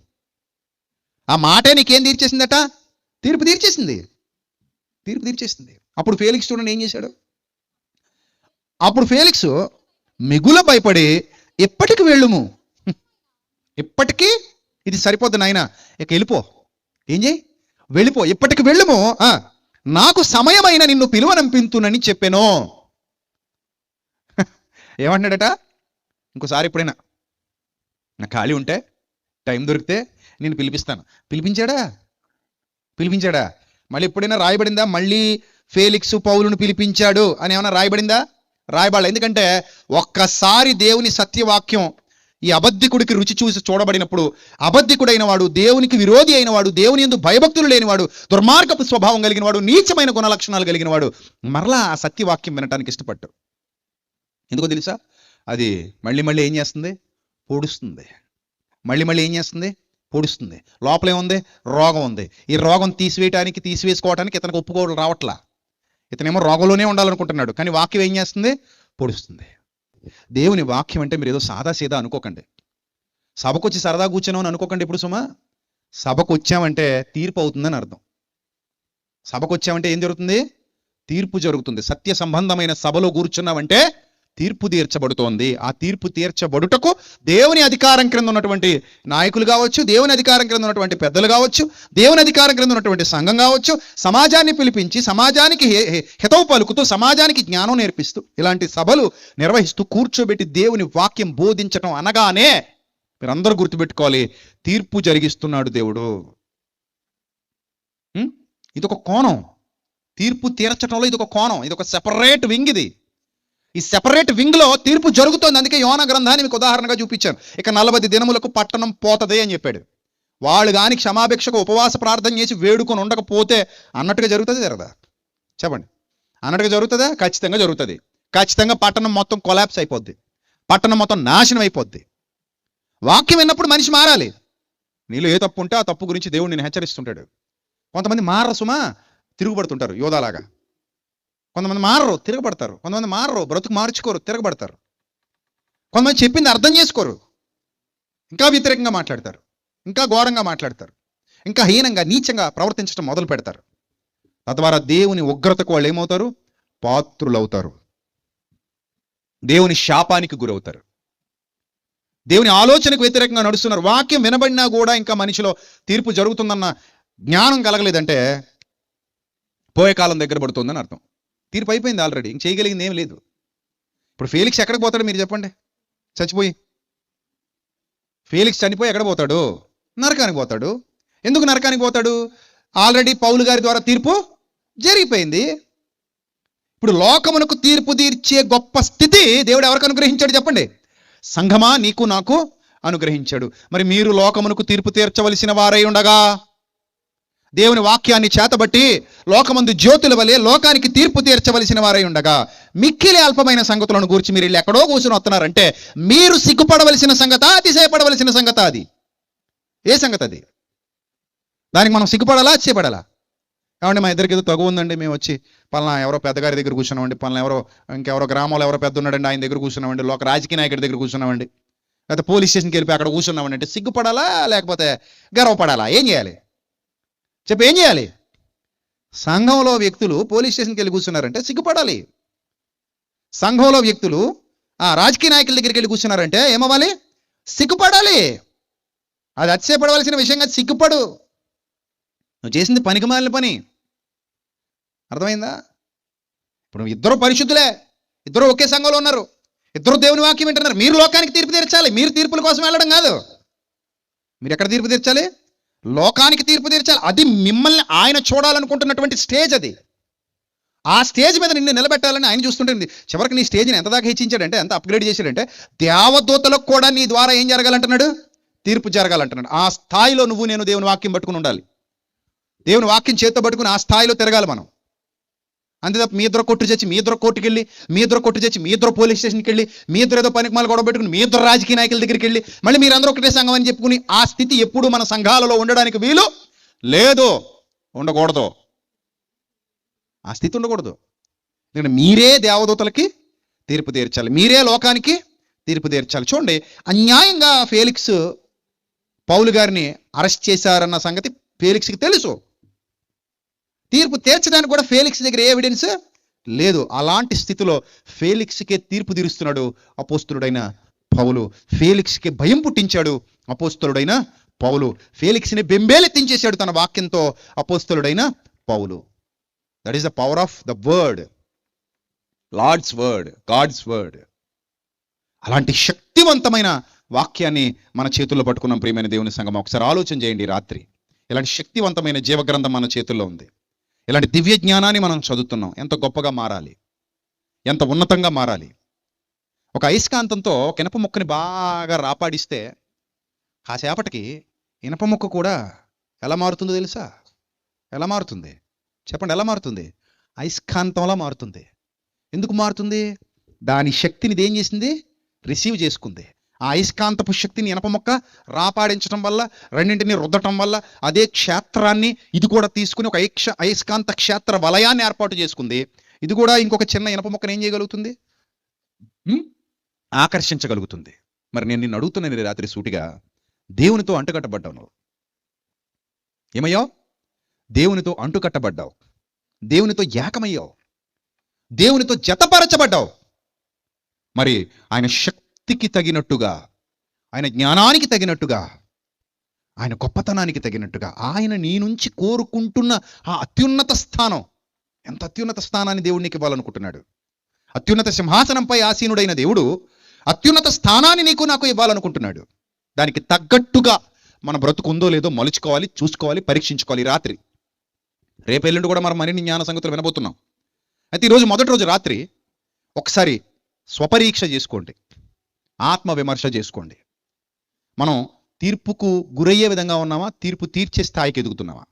ఆ మాటే నీకేం తీర్చేసిందట? తీర్పు తీర్చేసింది, తీర్పు తీర్చేసింది. అప్పుడు ఫేలిక్స్ చూడండి ఏం చేశాడు. అప్పుడు ఫేలిక్స్ మిగుల భయపడి, ఎప్పటికి వెళ్ళుము, ఎప్పటికీ ఇది సరిపోద్ది నాయన, ఇక వెళ్ళిపో, ఏం చేయి, వెళ్ళిపో, ఎప్పటికి వెళ్ళుము, నాకు సమయమైన నిన్ను పిలువనంపింతునని చెప్పాను. ఏమంటున్నాడట? ఇంకోసారి ఎప్పుడైనా నాకు ఖాళీ ఉంటే, టైం దొరికితే నేను పిలిపిస్తాను. పిలిపించాడా? పిలిపించాడా? మళ్ళీ ఎప్పుడైనా రాయబడిందా మళ్ళీ ఫేలిక్స్ పౌలును పిలిపించాడు అని ఏమైనా రాయబడిందా? రాయబడాలి. ఎందుకంటే ఒక్కసారి దేవుని సత్యవాక్యం ఈ అబద్ధికుడికి రుచి చూసి చూడబడినప్పుడు, అబద్ధికుడైన వాడు, దేవునికి విరోధి అయిన వాడు, దేవుని యందు భయభక్తులు లేనివాడు, దుర్మార్గపు స్వభావం కలిగిన వాడు, నీచమైన గుణలక్షణాలు కలిగిన వాడు మరలా ఆ సత్యవాక్యం వినటానికి ఇష్టపడ్డాడు. ఎందుకో తెలుసా? అది మళ్ళీ మళ్ళీ ఏం చేస్తుంది? పొడుస్తుంది. మళ్ళీ మళ్ళీ ఏం చేస్తుంది? పొడుస్తుంది. లోపల ఏముంది? రోగం ఉంది. ఈ రోగం తీసివేసుకోవడానికి ఇతనికి ఒప్పుకోవడం రావట్లా. ఇతనేమో రోగంలోనే ఉండాలనుకుంటున్నాడు, కానీ వాక్యం ఏం చేస్తుంది? పొడుస్తుంది. దేవుని వాక్యం అంటే మీరు ఏదో సాదా సీదా అనుకోకండి. సభకు వచ్చి సరదా కూర్చున్నాం అని అనుకోకండి. ఇప్పుడు సుమా, సభకు వచ్చామంటే తీర్పు అవుతుందని అర్థం. సభకు వచ్చామంటే ఏం జరుగుతుంది? తీర్పు జరుగుతుంది. సత్య సంబంధమైన సభలో కూర్చున్నామంటే తీర్పు తీర్చబడుతోంది. ఆ తీర్పు తీర్చబడుటకు దేవుని అధికారం క్రింద ఉన్నటువంటి నాయకులు కావచ్చు, దేవుని అధికారం క్రింద ఉన్నటువంటి పెద్దలు కావచ్చు, దేవుని అధికారం క్రింద ఉన్నటువంటి సంఘం కావచ్చు, సమాజాన్ని పిలిపించి సమాజానికి హితవు పలుకుతూ, సమాజానికి జ్ఞానం నేర్పిస్తూ, ఇలాంటి సభలు నిర్వహిస్తూ కూర్చోబెట్టి దేవుని వాక్యం బోధించటం అనగానే మీరందరూ గుర్తుపెట్టుకోవాలి, తీర్పు జరిగిస్తున్నాడు దేవుడు. ఇదొక కోణం. తీర్పు తీర్చడంలో ఇదొక కోణం, ఇదొక సెపరేట్ వింగ్. ఇది ఈ సెపరేట్ వింగ్ లో తీర్పు జరుగుతోంది. అందుకే యోనా గ్రంథాన్ని మీకు ఉదాహరణగా చూపించాను. ఇక 40 దినములకు పట్టణం పోతదే అని చెప్పాడు. వాళ్ళు కానీ క్షమాభిక్షకు ఉపవాస ప్రార్థన చేసి వేడుకొని ఉండకపోతే అన్నట్టుగా జరుగుతుంది, జరగదా? చెప్పండి, అన్నట్టుగా జరుగుతుందా? ఖచ్చితంగా జరుగుతుంది. ఖచ్చితంగా పట్టణం మొత్తం కొలాప్స్ అయిపోద్ది, పట్టణం మొత్తం నాశనం అయిపోద్ది. వాక్యం విన్నప్పుడు మనిషి మారాలి. నీలో ఏ తప్పు ఉంటే ఆ తప్పు గురించి దేవుడు నేను హెచ్చరిస్తుంటాడు. కొంతమంది మారరు సుమా, తిరుగుబడుతుంటారు యోధాలాగా. కొంతమంది మారరు, తిరగబడతారు. కొంతమంది మారరు, బ్రతుకు మార్చుకోరు, తిరగబడతారు. కొంతమంది చెప్పింది అర్థం చేసుకోరు, ఇంకా వ్యతిరేకంగా మాట్లాడతారు, ఇంకా ఘోరంగా మాట్లాడతారు, ఇంకా హీనంగా నీచంగా ప్రవర్తించడం మొదలు పెడతారు. తద్వారా దేవుని ఉగ్రతకు వాళ్ళు ఏమవుతారు? పాత్రులవుతారు. దేవుని శాపానికి గురవుతారు. దేవుని ఆలోచనకు వ్యతిరేకంగా నడుస్తున్నారు. వాక్యం వినబడినా కూడా ఇంకా మనిషిలో తీర్పు జరుగుతుందన్న జ్ఞానం కలగలేదంటే పోయే కాలం దగ్గర పడుతుందని అర్థం. తీర్పు అయిపోయింది ఆల్రెడీ, ఇంక చేయగలిగింది ఏం లేదు. ఇప్పుడు ఫేలిక్స్ ఎక్కడికి పోతాడు మీరు చెప్పండి? చచ్చిపోయి ఫేలిక్స్ చనిపోయి ఎక్కడ పోతాడు? నరకానికి పోతాడు. ఎందుకు నరకానికి పోతాడు? ఆల్రెడీ పౌలు గారి ద్వారా తీర్పు జరిగిపోయింది. ఇప్పుడు లోకమునకు తీర్పు తీర్చే గొప్ప స్థితి దేవుడు ఎవరికి అనుగ్రహించాడు చెప్పండి? సంఘమా, నీకు నాకు అనుగ్రహించాడు. మరి మీరు లోకమునకు తీర్పు తీర్చవలసిన వారై ఉండగా దేవుని వాక్యాన్ని చేతబట్టి లోకమందు జ్యోతుల వలె లోకానికి తీర్పు తీర్చవలసిన వారై ఉండగా మిక్కిలి అల్పమైన సంగతులను గూర్చి మీరు వెళ్ళి ఎక్కడో కూర్చొని వస్తున్నారంటే మీరు సిగ్గుపడవలసిన సంగత, అతిశయపడవలసిన సంగత? అది ఏ సంగతి? అది దానికి మనం సిగ్గుపడాలా, అతిశయపడాలా? కాబట్టి మా ఇద్దరికి ఏదో తగు ఉందండి, మేము వచ్చి పలానా ఎవరో పెద్దగారి దగ్గర కూర్చున్నామండి, పలానా ఎవరో ఇంకెవరో గ్రామంలో ఎవరో పెద్ద ఉన్నాడండి ఆయన దగ్గర కూర్చున్నామండి, లోక రాజకీయ నాయకుడి దగ్గర కూర్చున్నామండి, లేకపోతే పోలీస్ స్టేషన్కి వెళ్ళిపోయి అక్కడ కూర్చున్నామండి అంటే సిగ్గుపడాలా లేకపోతే గర్వపడాలా? ఏం చేయాలి చెప్పి? ఏం చేయాలి? సంఘంలో వ్యక్తులు పోలీస్ స్టేషన్కి వెళ్ళి కూర్చున్నారంటే సిగ్గుపడాలి. సంఘంలో వ్యక్తులు రాజకీయ నాయకుల దగ్గరికి వెళ్ళి కూర్చున్నారంటే ఏమవ్వాలి? సిగ్గుపడాలి. అది అతిశయపడవలసిన విషయంగా సిగ్గుపడు. నువ్వు చేసింది పనికిమాలిన పని. అర్థమైందా? ఇప్పుడు ఇద్దరు పరిశుద్ధులే, ఇద్దరు ఒకే సంఘంలో ఉన్నారు, ఇద్దరు దేవుని వాక్యం వింటున్నారు. మీరు లోకానికి తీర్పు తీర్చాలి, మీరు తీర్పుల కోసం వెళ్ళడం కాదు. మీరు ఎక్కడ తీర్పు తీర్చాలి? లోకానికి తీర్పు తీర్చాలి. అది మిమ్మల్ని ఆయన చూడాలనుకుంటున్నటువంటి స్టేజ్. అది ఆ స్టేజ్ మీద నిన్ను నిలబెట్టాలని ఆయన చూస్తుంటుంది. చివరికి నీ స్టేజ్ని ఎంత దాకా హెచ్చించాడంటే, ఎంత అప్గ్రేడ్ చేశాడంటే దేవదూతలకు కూడా నీ ద్వారా ఏం జరగాలంటున్నాడు? తీర్పు జరగాలంటున్నాడు. ఆ స్థాయిలో నువ్వు నేను దేవుని వాక్యం పట్టుకుని ఉండాలి. దేవుని వాక్యం చేత్తో పట్టుకుని ఆ స్థాయిలో తిరగాలి మనం. అంతే తప్ప మీ ఇద్దరు కొట్టు చచ్చి, మీ ఇద్దరు కోర్టుకి వెళ్ళి, మీ ఇద్దరు కొట్టు చచ్చి, మీ ఇద్దరు పోలీస్ స్టేషన్కి వెళ్ళి, మీ ఇద్దరు ఏదో పనికి మాలు గొడవ పెట్టుకుని, మీ ఇద్దరు రాజకీయ నాయకుల దగ్గరికి వెళ్ళి మళ్ళీ మీరందరూ ఒకటే సంఘం అని చెప్పుకుని ఆ స్థితి ఎప్పుడు మన సంఘాలలో ఉండడానికి వీలు లేదు, ఉండకూడదు. ఆ స్థితి ఉండకూడదు. ఎందుకంటే మీరే దేవదూతలకి తీర్పు తీర్చాలి, మీరే లోకానికి తీర్పు తీర్చాలి. చూడండి, అన్యాయంగా ఫేలిక్స్ పౌలు గారిని అరెస్ట్ చేశారన్న సంగతి ఫేలిక్స్కి తెలుసు. తీర్పు తీర్చడానికి కూడా ఫేలిక్స్ దగ్గర ఏ ఎవిడెన్స్ లేదు. అలాంటి స్థితిలో ఫేలిక్స్కే తీర్పు తీరుస్తున్నాడు అపోస్తలుడైన పౌలు. ఫేలిక్స్కి భయం పుట్టించాడు అపోస్తలుడైన పౌలు. ఫేలిక్స్ని బెంబేలెత్తించేశాడు తన వాక్యంతో అపోస్తలుడైన Paul. That is the power of the word, Lord's word, God's word. అలాంటి శక్తివంతమైన వాక్యాన్ని మన చేతుల్లో పట్టుకున్నాం ప్రియమైన దేవుని సంఘం. ఒకసారి ఆలోచన చేయండి. రాత్రి ఇలాంటి శక్తివంతమైన జీవగ్రంథం మన చేతుల్లో ఉంది. ఇలాంటి దివ్య జ్ఞానాన్ని మనం చదువుతున్నాం. ఎంత గొప్పగా మారాలి, ఎంత ఉన్నతంగా మారాలి. ఒక అయస్కాంతంతో ఒక ఇనప ముక్కని బాగా రాపాడిస్తే కాసేపటికి ఇనప ముక్క కూడా ఎలా మారుతుందో తెలుసా? ఎలా మారుతుంది చెప్పండి? ఎలా మారుతుంది? అయస్కాంతంలా మారుతుంది. ఎందుకు మారుతుంది? దాని శక్తిని ఇదేం చేసింది? రిసీవ్ చేసుకుంది. ఆ అయస్కాంతపు శక్తిని ఇనప మొక్క రాపాడించడం వల్ల, రెండింటిని రుద్దటం వల్ల అదే క్షేత్రాన్ని ఇది కూడా తీసుకుని ఒక అయస్కాంత క్షేత్ర వలయాన్ని ఏర్పాటు చేసుకుంది. ఇది కూడా ఇంకొక చిన్న ఇనప మొక్కను ఏం చేయగలుగుతుంది? ఆకర్షించగలుగుతుంది. మరి నేను నిన్ను అడుగుతున్నాను రాత్రి సూటిగా, దేవునితో అంటుకట్టబడ్డావు నువ్వు. ఏమయ్యావు? దేవునితో అంటుకట్టబడ్డావు, దేవునితో ఏకమయ్యావు, దేవునితో జతపరచబడ్డావు. మరి ఆయన శక్తికి తగినట్టుగా, ఆయన జ్ఞానానికి తగినట్టుగా, ఆయన గొప్పతనానికి తగినట్టుగా ఆయన నీ నుంచి కోరుకుంటున్న ఆ అత్యున్నత స్థానం, ఎంత అత్యున్నత స్థానాన్ని దేవుడు నీకు ఇవ్వాలనుకుంటున్నాడు. అత్యున్నత సింహాసనంపై ఆసీనుడైన దేవుడు అత్యున్నత స్థానాన్ని నీకు నాకు ఇవ్వాలనుకుంటున్నాడు. దానికి తగ్గట్టుగా మన బ్రతుకు ఉందో లేదో మలుచుకోవాలి, చూసుకోవాలి, పరీక్షించుకోవాలి. రాత్రి రేపు ఎల్లుండి కూడా మనం మరిన్ని జ్ఞాన సంగతులు వినబోతున్నాం. అయితే ఈరోజు మొదటి రోజు రాత్రి ఒకసారి స్వపరీక్ష చేసుకోండి, ఆత్మ విమర్శ చేసుకోండి. మనం తీర్పుకు గురయ్యే విధంగా ఉన్నామా? తీర్పు తీర్చే స్థాయికి ఎదుగుతున్నామా?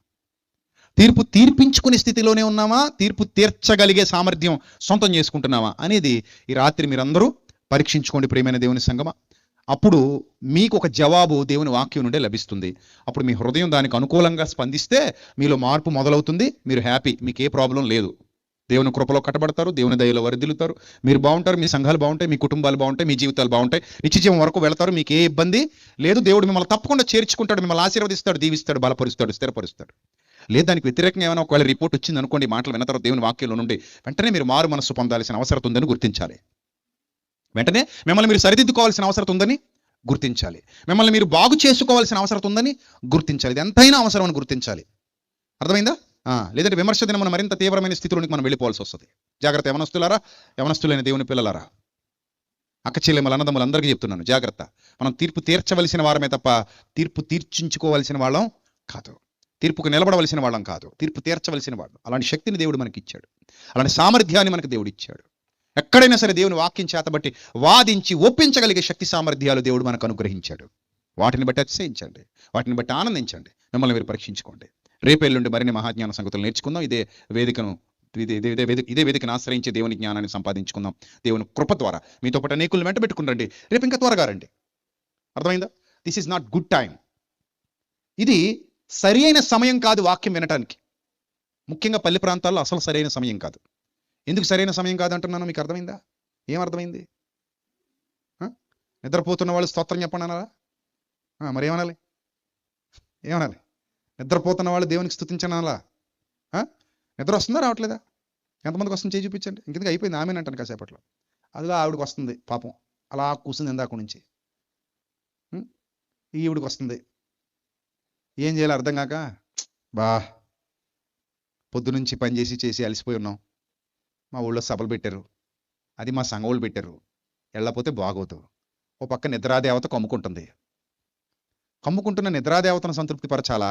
తీర్పు తీర్పించుకునే స్థితిలోనే ఉన్నామా? తీర్పు తీర్చగలిగే సామర్థ్యం సొంతం చేసుకుంటున్నామా అనేది ఈ రాత్రి మీరందరూ పరీక్షించుకోండి ప్రియమైన దేవుని సంగమా. అప్పుడు మీకు ఒక జవాబు దేవుని వాక్యం నుండే లభిస్తుంది. అప్పుడు మీ హృదయం దానికి అనుకూలంగా స్పందిస్తే మీలో మార్పు మొదలవుతుంది. మీరు హ్యాపీ, మీకు ఏ ప్రాబ్లం లేదు. దేవుని కృపలో కట్టబడతారు, దేవుని దయలో వరిదిల్లుతారు. మీరు బాగుంటారు, మీ సంఘాలు బాగుంటాయి, మీ కుటుంబాలు బాగుంటాయి, మీ జీవితాలు బాగుంటాయి, నిత్య జీవం వరకు వెళతారు. మీకు ఏ ఇబ్బంది లేదు. దేవుడు మిమ్మల్ని తప్పకుండా చేర్చుకుంటాడు, మిమ్మల్ని ఆశీర్వదిస్తాడు, దీవిస్తాడు, బలపరుస్తాడు, స్థిరపరుస్తాడు. లేదు దానికి వ్యతిరేకంగా ఏమైనా ఒకవేళ రిపోర్ట్ వచ్చింది అనుకోండి, మాటలు విన్న తర్వాత దేవుని వాక్యంలో నుండి వెంటనే మీరు మారు మనస్సు పొందాల్సిన అవసరం ఉందని గుర్తించాలి. వెంటనే మిమ్మల్ని మీరు సరిదిద్దుకోవాల్సిన అవసరం ఉందని గుర్తించాలి. మిమ్మల్ని మీరు బాగు చేసుకోవాల్సిన అవసరం ఉందని గుర్తించాలి. ఇది ఎంతైనా అవసరం అని గుర్తించాలి. అర్థమైందా? లేదంటే విమర్శ దినమున మరింత తీవ్రమైన స్థితిలోనికి మనం వెళ్ళిపోవాల్సి వస్తుంది. జాగ్రత్త యవనస్తులారా, యవనస్తులైన దేవుని పిల్లలారా, అక్క చెల్లెమ్మల అన్నదమ్ములు అందరికీ చెప్తున్నాను, జాగ్రత్త. మనం తీర్పు తీర్చవలసిన వారమే తప్ప తీర్పు తీర్చించుకోవాల్సిన వాళ్ళం కాదు. తీర్పుకు నిలబడవలసిన వాళ్ళం కాదు, తీర్పు తీర్చవలసిన వాళ్ళం. అలాంటి శక్తిని దేవుడు మనకి ఇచ్చాడు, అలాంటి సామర్థ్యాన్ని మనకి దేవుడు ఇచ్చాడు. ఎక్కడైనా సరే దేవుని వాక్యం చేతబట్టి వాదించి ఒప్పించగలిగే శక్తి సామర్థ్యాలు దేవుడు మనకు అనుగ్రహించాడు. వాటిని బట్టి అతిశయించండి, వాటిని బట్టి ఆనందించండి, మిమ్మల్ని మీరు పరీక్షించుకోండి. రేపేళ్ళుండి మరిన్ని మహాజ్ఞాన సంగతులు నేర్చుకుందాం. ఇదే వేదికను ఆశ్రయించి దేవుని జ్ఞానాన్ని సంపాదించుకుందాం. దేవుని కృప ద్వారా మీతో పాటు అనేకులను వెంట పెట్టుకుని రేపు ఇంకా త్వరగా రండి. అర్థమైందా? This is not good time. ఇది సరి అయిన సమయం కాదు వాక్యం వినటానికి. ముఖ్యంగా పల్లె ప్రాంతాల్లో అసలు సరైన సమయం కాదు. ఎందుకు సరైన సమయం కాదు అంటున్నాను మీకు అర్థమైందా? ఏమర్థమైంది? నిద్రపోతున్న వాళ్ళు స్తోత్రం చెప్పండి అనాలా? మరి ఏమనాలి? నిద్రపోతున్న వాళ్ళు దేవునికి స్తుతించనాలా? నిద్ర వస్తుందా రావట్లేదా? ఎంతమందికి వస్తుంది చేయి చూపించండి. ఇంకెందుకు అయిపోయింది ఆమెనంటాను కాసేపట్లో. అదిగా ఆవిడకి వస్తుంది పాపం, అలా కూర్చుంది ఇందాక నుంచి. ఈవిడికి వస్తుంది, ఏం చేయాలి అర్థం కాక, పొద్దునుంచి పని చేసి అలసిపోయి ఉన్నాం. మా ఊళ్ళో సభలు పెట్టారు, అది మా సంఘ వాళ్ళు పెట్టారు, వెళ్ళకపోతే బాగోదు. ఓ పక్క నిద్రాదేవత కమ్ముకుంటున్న నిద్రాదేవతను సంతృప్తి పరచాలా,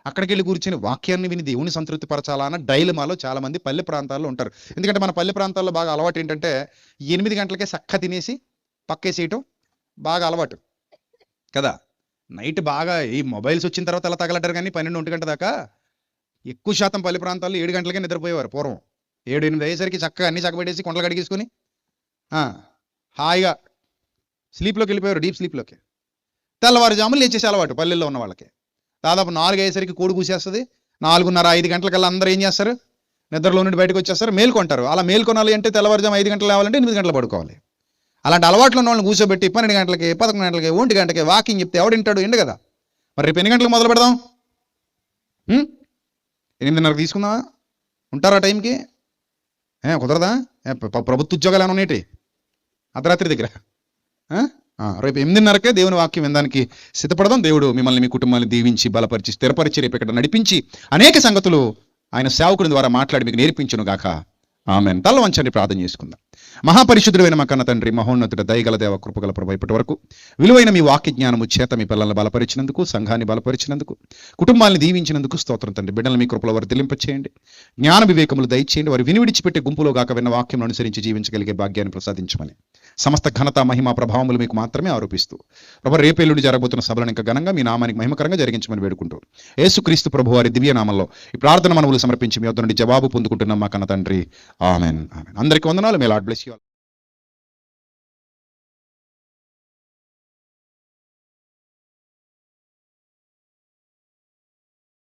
అక్కడికి వెళ్ళి కూర్చొని వాక్యాన్ని విని దేవుని సంతృప్తి పరచాలా అన్న డైలమాలో చాలా మంది పల్లె ప్రాంతాల్లో ఉంటారు. ఎందుకంటే మన పల్లె ప్రాంతాల్లో బాగా అలవాటు ఏంటంటే 8 గంటలకే సక్క తినేసి పక్కేసేయటం బాగా అలవాటు కదా. నైట్ బాగా ఈ మొబైల్స్ వచ్చిన తర్వాత అలా తగలటారు, కానీ 12-1 గంట దాకా ఎక్కువ శాతం పల్లె ప్రాంతాల్లో 7 గంటలకే నిద్రపోయేవారు పూర్వం. 7-8 అయ్యేసరికి చక్కగా అన్ని చక్కబెట్టేసి కొండలు కడిగేసుకొని హాయిగా స్లీప్లోకి వెళ్ళిపోయారు, డీప్ స్లీప్లోకి. తెల్లవారుజాములు లేచేసి అలవాటు పల్లెల్లో ఉన్న వాళ్ళకి. దాదాపు 4 అయ్యేసరికి కోడి కూసేస్తుంది. 4:30-5 గంటలకల్లా అందరూ ఏం చేస్తారు? నిద్రలో నుండి బయటకు వచ్చేస్తారు, మేల్కొంటారు. అలా మేల్కొనాలి అంటే తెల్లవారుజాము 5 గంటలు లేవాలంటే 8 గంటలు పడుకోవాలి. అలాంటి అలవాట్లు ఉన్న వాళ్ళని కూర్చోబెట్టి 12 గంటలకి 11 గంటలకి 1 గంటకి వాకింగ్ చెప్తే ఎవడింటాడు? ఎండు కదా. మరి రేపు ఎన్ని గంటలకు మొదలు పెడదాం? 8:30 తీసుకుందామా? ఉంటారా టైంకి? కుదరదా? ప్రభుత్వ ఉద్యోగాలు ఏమైనా ఉన్నాయి అర్ధరాత్రి దగ్గర? రేపు 8:30కే దేవుని వాక్యం వినడానికి సిద్ధపడదాం. దేవుడు మిమ్మల్ని మీ కుటుంబాన్ని దీవించి బలపరిచి స్థిరపరిచి రేపు ఇక్కడ నడిపించి అనేక సంగతులు ఆయన సేవకుని ద్వారా మాట్లాడి మీకు నేర్పించును గాక. ఆమేన్. తల వంచండి, ప్రార్థన చేసుకుందాం. మహాపరిశుద్ధుడైన మా కన్న తండ్రి, మహోన్నతుడ, దయగల దేవ, కృపగల ప్రభు, ఇప్పటి వరకు విలువైన మీ వాక్య జ్ఞానము చేత మీ పిల్లల్ని బలపరిచినందుకు, సంఘాన్ని బలపరిచినందుకు, కుటుంబాన్ని దీవించినందుకు స్తోత్రం తండ్రి. బిడ్డలు మీ కృపలో వర్ధిల్లింపచేయండి, జ్ఞాన వివేకములు దయచేయండి. వారు విడిచిపెట్టే గుంపులో గాక విన్న వాక్యం అనుసరించి జీవించగలిగే భాగ్యాన్ని ప్రసాదించమని సమస్త ఘనత, మహిమ, ప్రభావములు మీకు మాత్రమే ఆరోపిస్తూ ప్రభు రేపేళ్ళుండి జరగబోతున్న సభలను ఇంకా ఘనంగా మీ నామానికి మహిమకరంగా జరిగించమని వేడుకుంటూ యేసుక్రీస్తు ప్రభు వారి దివ్య నామంలో ఈ ప్రార్థన మనవులు సమర్పించి మీ వద్ద నుండి జవాబు పొందుకుంటున్నాం మా కన్న తండ్రి. ఆమెన్. అందరికీ వందనాలు. మే లార్డ్ బ్లెస్ యు ఆల్.